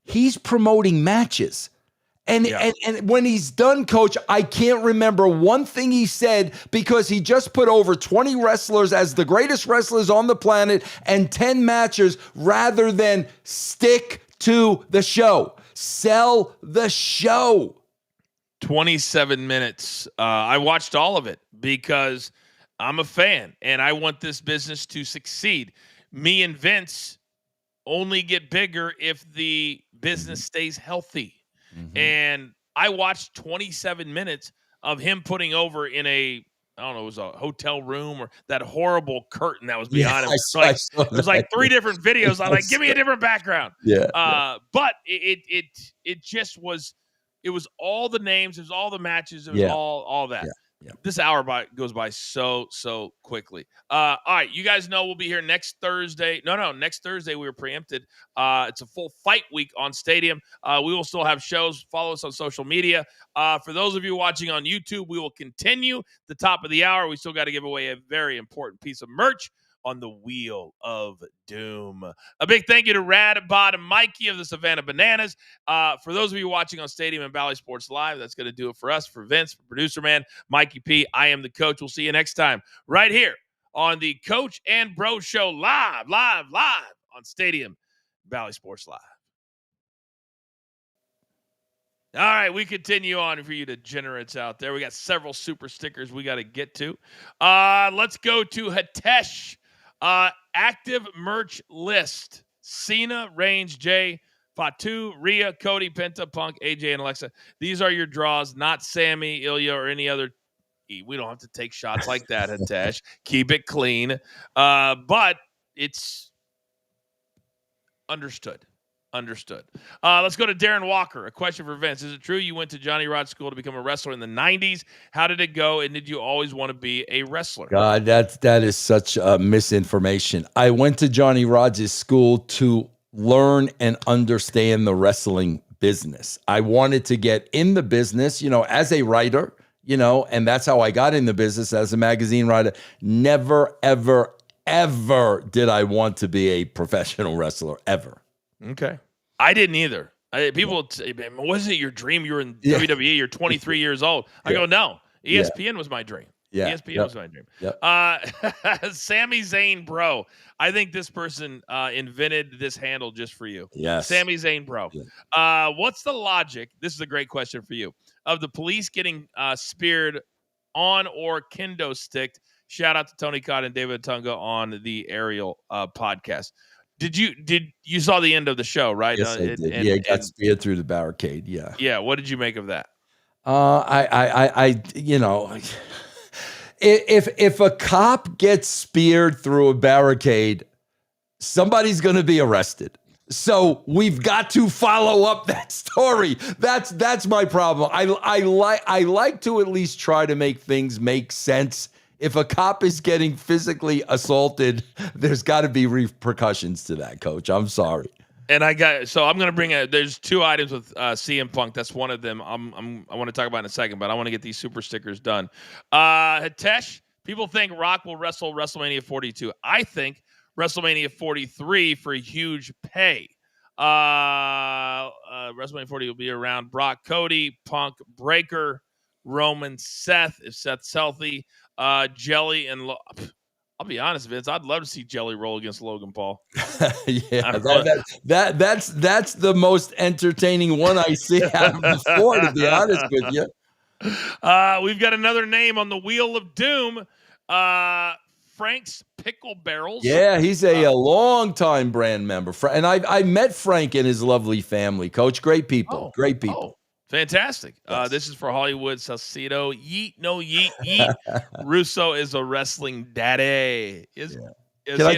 He's promoting matches. And when he's done, Coach, I can't remember one thing he said because he just put over 20 wrestlers as the greatest wrestlers on the planet and 10 matches rather than stick to the show. Sell the show. 27 minutes. I watched all of it because I'm a fan and I want this business to succeed. Me and Vince only get bigger if the business stays healthy. And I watched 27 minutes of him putting over in a, I don't know, it was a hotel room or that horrible curtain that was behind him. I saw It was like 3 different videos. I'm like, give me a different background. Yeah. But it just was, it was all the names, it was all the matches, it was all that. Yeah. This hour goes by so quickly. All right, you guys know we'll be here next Thursday. No, next Thursday we were preempted. It's a full fight week on Stadium. We will still have shows. Follow us on social media. For those of you watching on YouTube, we will continue the top of the hour. We still got to give away a very important piece of merch on the Wheel of Doom. A big thank you to Rad Bod Mikey of the Savannah Bananas. For those of you watching on Stadium and Valley Sports Live, that's going to do it for us. For Vince, for Producer Man, Mikey P, I am the coach. We'll see you next time right here on the Coach and Bro Show live on Stadium Valley Sports Live. All right, we continue on for you degenerates out there. We got several super stickers we got to get to. Let's go to Hitesh. Active merch list: Cena, Range, Jay, Fatu, Rhea, Cody, Penta, Punk, AJ, and Alexa. These are your draws, not Sammy, Ilya, or any other. We don't have to take shots like that, Hitesh. Keep it clean. But it's understood. Let's go to Darren Walker. A question for Vince. Is it true you went to Johnny Rod School to become a wrestler in the 90s? How did it go? And did you always want to be a wrestler? God, that is such misinformation. I went to Johnny Rod's school to learn and understand the wrestling business. I wanted to get in the business, as a writer, and that's how I got in the business as a magazine writer. Never, ever, ever did I want to be a professional wrestler, ever. Okay. I didn't either. People say, man, wasn't it your dream? You were in WWE. You're 23 years old. I go, no. ESPN was my dream. ESPN was my dream. Sami Zayn, bro. I think this person invented this handle just for you. Yes. Sami Zayn, bro. What's the logic? This is a great question for you. Of the police getting speared on or kendo sticked. Shout out to Tony Cott and David Tunga on the Ariel podcast. Did you saw the end of the show, right? Yes, I did. It got speared through the barricade. Yeah. Yeah. What did you make of that? If a cop gets speared through a barricade, somebody's going to be arrested. So we've got to follow up that story. That's my problem. I like to at least try to make things make sense. If a cop is getting physically assaulted, there's got to be repercussions to that, Coach. I'm sorry. And I'm going to bring there's 2 items with CM Punk. That's one of them. I want to talk about in a second, but I want to get these super stickers done. Hitesh, people think Rock will wrestle WrestleMania 42. I think WrestleMania 43 for a huge pay. WrestleMania 40 will be around Brock, Cody, Punk, Breaker, Roman, Seth, if Seth's healthy. Jelly and I'll be honest, Vince. I'd love to see Jelly roll against Logan Paul. That's the most entertaining one I see out of the 4, to be honest with you. We've got another name on the Wheel of Doom. Frank's Pickle Barrels. Yeah, he's a long-time brand member. And I met Frank and his lovely family, Coach. Great people. Great people. Fantastic. Yes. This is for Hollywood Salcedo. Yeet, no yeet, yeet. Russo is a wrestling daddy. Can I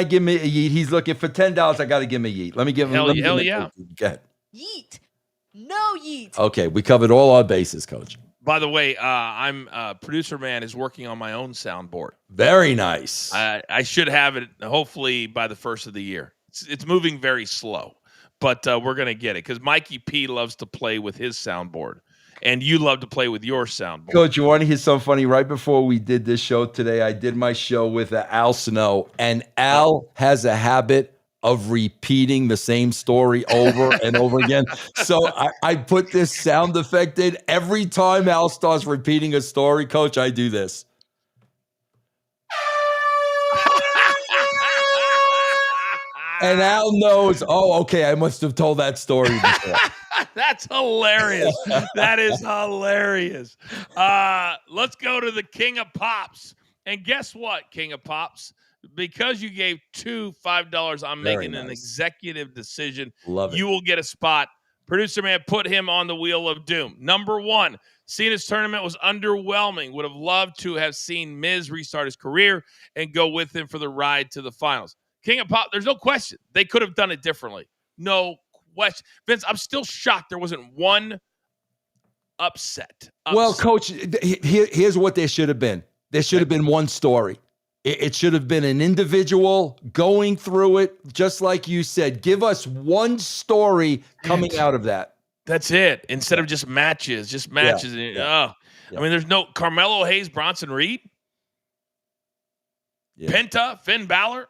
give him a yeet? He's looking for $10. I got to give him a yeet. Let me give him. Hell yeah. Go ahead. Yeet. No yeet. Okay, we covered all our bases, Coach. By the way, I'm Producer Man is working on my own soundboard. Very nice. I should have it hopefully by the first of the year. It's moving very slow. But we're going to get it because Mikey P loves to play with his soundboard, and you love to play with your soundboard. Coach, you want to hear something funny? Right before we did this show today, I did my show with Al Snow, and Al has a habit of repeating the same story over and over again. So I put this sound effect in. Every time Al starts repeating a story, Coach, I do this. And Al knows, okay, I must have told that story before. That's hilarious. That is hilarious. Let's go to the King of Pops. And guess what, King of Pops? Because you gave two $5, I'm Very making an nice. executive decision. Love it. You will get a spot. Producer man, put him on the wheel of doom. Number one, Cena's tournament was underwhelming. Would have loved to have seen Miz restart his career and go with him for the ride to the finals. King of Pop, there's no question. They could have done it differently. No question. Vince, I'm still shocked there wasn't one upset. Well, Coach, here's what there should have been. There should have been one story. It should have been an individual going through it, just like you said. Give us one story coming out of that. That's it. Instead of just matches. Yeah. I mean, there's no Carmelo Hayes, Bronson Reed, Penta, Finn Balor.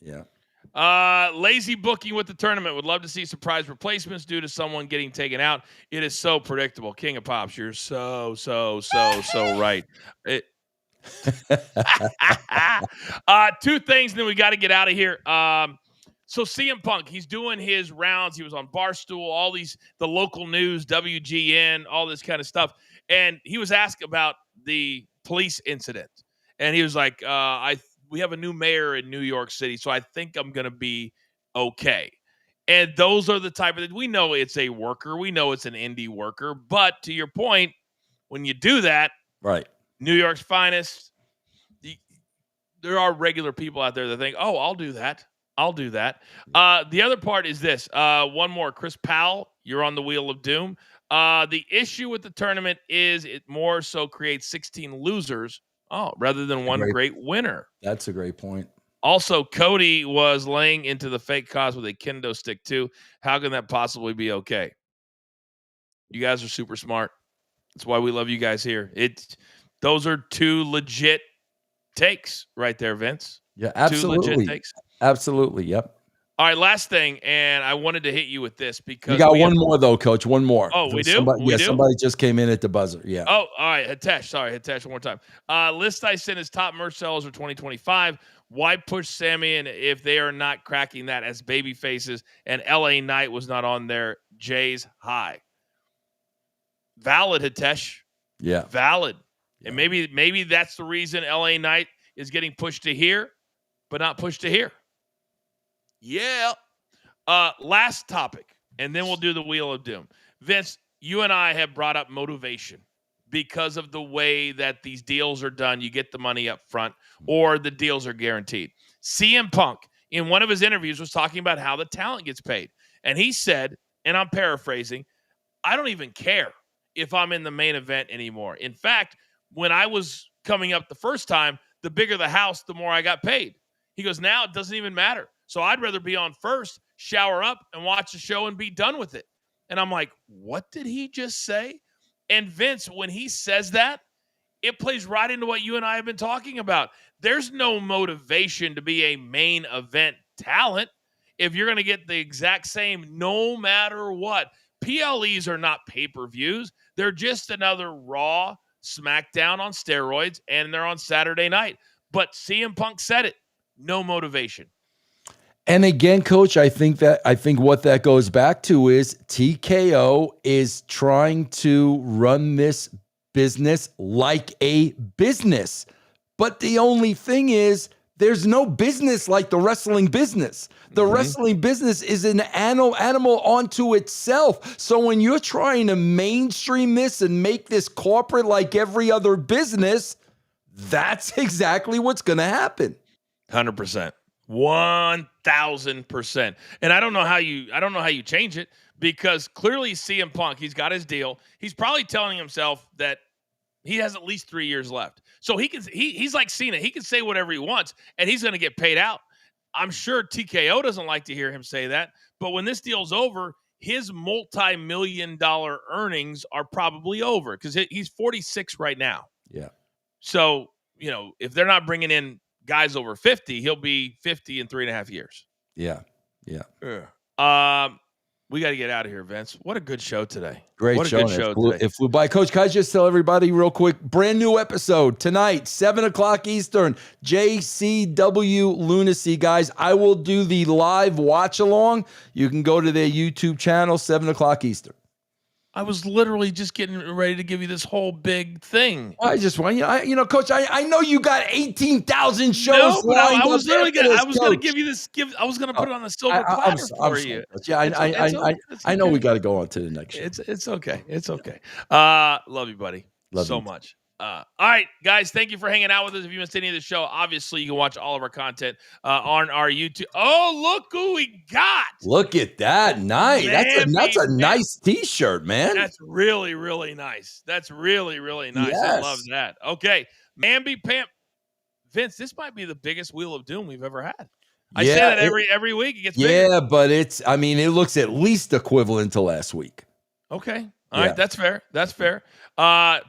Yeah. Lazy booking with the tournament. Would love to see surprise replacements due to someone getting taken out. It is so predictable. King of Pops, you're so right. Two things, and then we got to get out of here. So CM Punk, he's doing his rounds. He was on Barstool, all these, the local news, WGN, all this kind of stuff. And he was asked about the police incident. And he was like, we have a new mayor in New York City, so I think I'm going to be okay. And those are the type of, we know it's a worker. We know it's an indie worker. But to your point, when you do that, right, New York's finest, there are regular people out there that think, oh, I'll do that. The other part is this. One more. Chris Powell, you're on the wheel of doom. The issue with the tournament is it more so creates 16 losers rather than one great winner. That's a great point. Also, Cody was laying into the fake cause with a kendo stick too. How can that possibly be okay? You guys are super smart. That's why we love you guys here. Those are two legit takes right there, Vince. Yeah, absolutely. Two legit takes. Absolutely. Yep. All right, last thing, and I wanted to hit you with this because we got one more though, Coach. One more. Oh, we do? Somebody just came in at the buzzer. Yeah. Oh, all right. Hitesh. Sorry, Hitesh, one more time. List I sent is top merch sellers for 2025. Why push Sammy in if they are not cracking that as baby faces and LA Knight was not on there? Jay's high. Valid, Hitesh. Yeah. Valid. And maybe that's the reason LA Knight is getting pushed to here, but not pushed to here. Yeah. Last topic, and then we'll do the Wheel of Doom. Vince, you and I have brought up motivation because of the way that these deals are done. You get the money up front or the deals are guaranteed. CM Punk, in one of his interviews, was talking about how the talent gets paid. And he said, and I'm paraphrasing, I don't even care if I'm in the main event anymore. In fact, when I was coming up the first time, the bigger the house, the more I got paid. He goes, now it doesn't even matter. So I'd rather be on first, shower up, and watch the show and be done with it. And I'm like, what did he just say? And Vince, when he says that, it plays right into what you and I have been talking about. There's no motivation to be a main event talent if you're going to get the exact same no matter what. PLEs are not pay-per-views. They're just another Raw SmackDown on steroids, and they're on Saturday night. But CM Punk said it. No motivation. And again, Coach, I think what that goes back to is TKO is trying to run this business like a business. But the only thing is, there's no business like the wrestling business. The wrestling business is an animal onto itself. So when you're trying to mainstream this and make this corporate like every other business, that's exactly what's going to happen. 100%. 1,000%. And I don't know how you change it, because clearly CM Punk, he's got his deal. He's probably telling himself that he has at least 3 years left. So he's like Cena. He can say whatever he wants and he's going to get paid out. I'm sure TKO doesn't like to hear him say that, but when this deal's over, his multi-million-dollar earnings are probably over because he's 46 right now. Yeah. So, if they're not bringing in guys over 50, he'll be 50 in 3.5 years. Yeah. Yeah. We got to get out of here, Vince. What a good show today. Great what a show. good show today. It flew by. Coach, can I just tell everybody real quick, brand new episode tonight, 7 o'clock Eastern, JCW Lunacy, guys. I will do the live watch along. You can go to their YouTube channel, 7 o'clock Eastern. I was literally just getting ready to give you this whole big thing. I just want Coach. I know you got 18,000 shows. No, but I was lined literally up gonna. after I was this, going to Coach. give you this. I was going to put it on the silver I'm platter sorry, for I'm you. sorry, Coach. Yeah, I know we got to go on to the next show. It's okay. It's okay. Love you, buddy. Love so you. much. All right, guys. Thank you for hanging out with us. If you missed any of the show, obviously you can watch all of our content on our YouTube. Oh, look who we got! Look at that. Nice. That's a nice T-shirt, man. That's really, really nice. That's really, really nice. I Yes. love that. Okay, Mamby Pam. Vince, this might be the biggest Wheel of Doom we've ever had. I say that every week. It gets bigger. but it looks at least equivalent to last week. Okay. All right. That's fair. That's fair.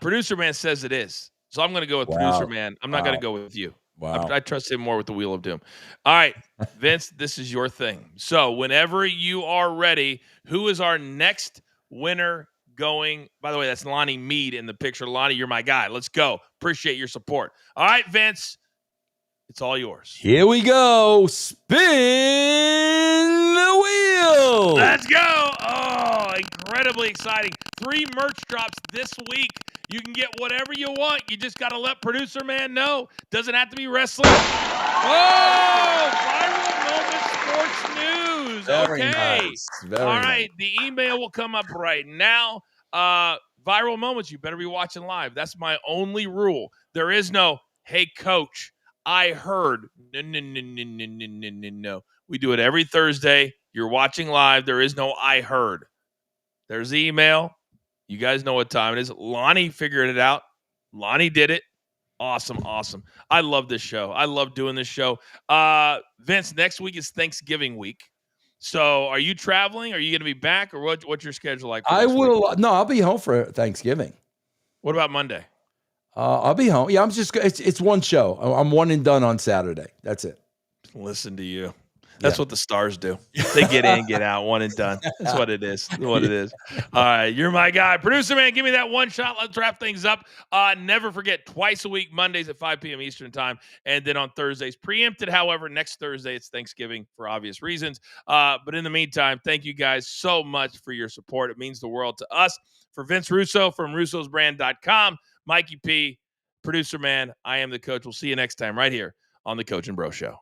Producer Man says it is. So I'm going to go with Producer Man. I'm not going to go with you. Wow. I trust him more with the Wheel of Doom. All right, Vince, this is your thing. So whenever you are ready, who is our next winner going? By the way, that's Lonnie Mead in the picture. Lonnie, you're my guy. Let's go. Appreciate your support. All right, Vince, it's all yours. Here we go. Spin the wheel. Let's go. Oh, incredibly exciting. 3 merch drops this week. You can get whatever you want. You just got to let Producer Man know. Doesn't have to be wrestling. Oh, Viral Moment Sports News. Very Okay. nice. Very All nice. right. The email will come up right now. Viral Moments, you better be watching live. That's my only rule. There is no, hey, coach, I heard. No. We do it every Thursday. You're watching live. There is no I heard. There's the email. You guys know what time it is. Lonnie figured it out. Lonnie did it. Awesome. I love this show. I love doing this show. Vince, next week is Thanksgiving week. So are you traveling? Are you going to be back? Or what's your schedule like? For next week? No, I'll be home for Thanksgiving. What about Monday? I'll be home. Yeah, it's one show. I'm one and done on Saturday. That's it. Listen to you. That's what the stars do. They get in, get out, one and done. That's what it is. All right, you're my guy. Producer Man, give me that one shot. Let's wrap things up. Never forget, twice a week, Mondays at 5 p.m. Eastern time, and then on Thursdays. Preempted, however, next Thursday, it's Thanksgiving for obvious reasons. But in the meantime, thank you guys so much for your support. It means the world to us. For Vince Russo from russosbrand.com, Mikey P, Producer Man, I am the coach. We'll see you next time right here on the Coach and Bro Show.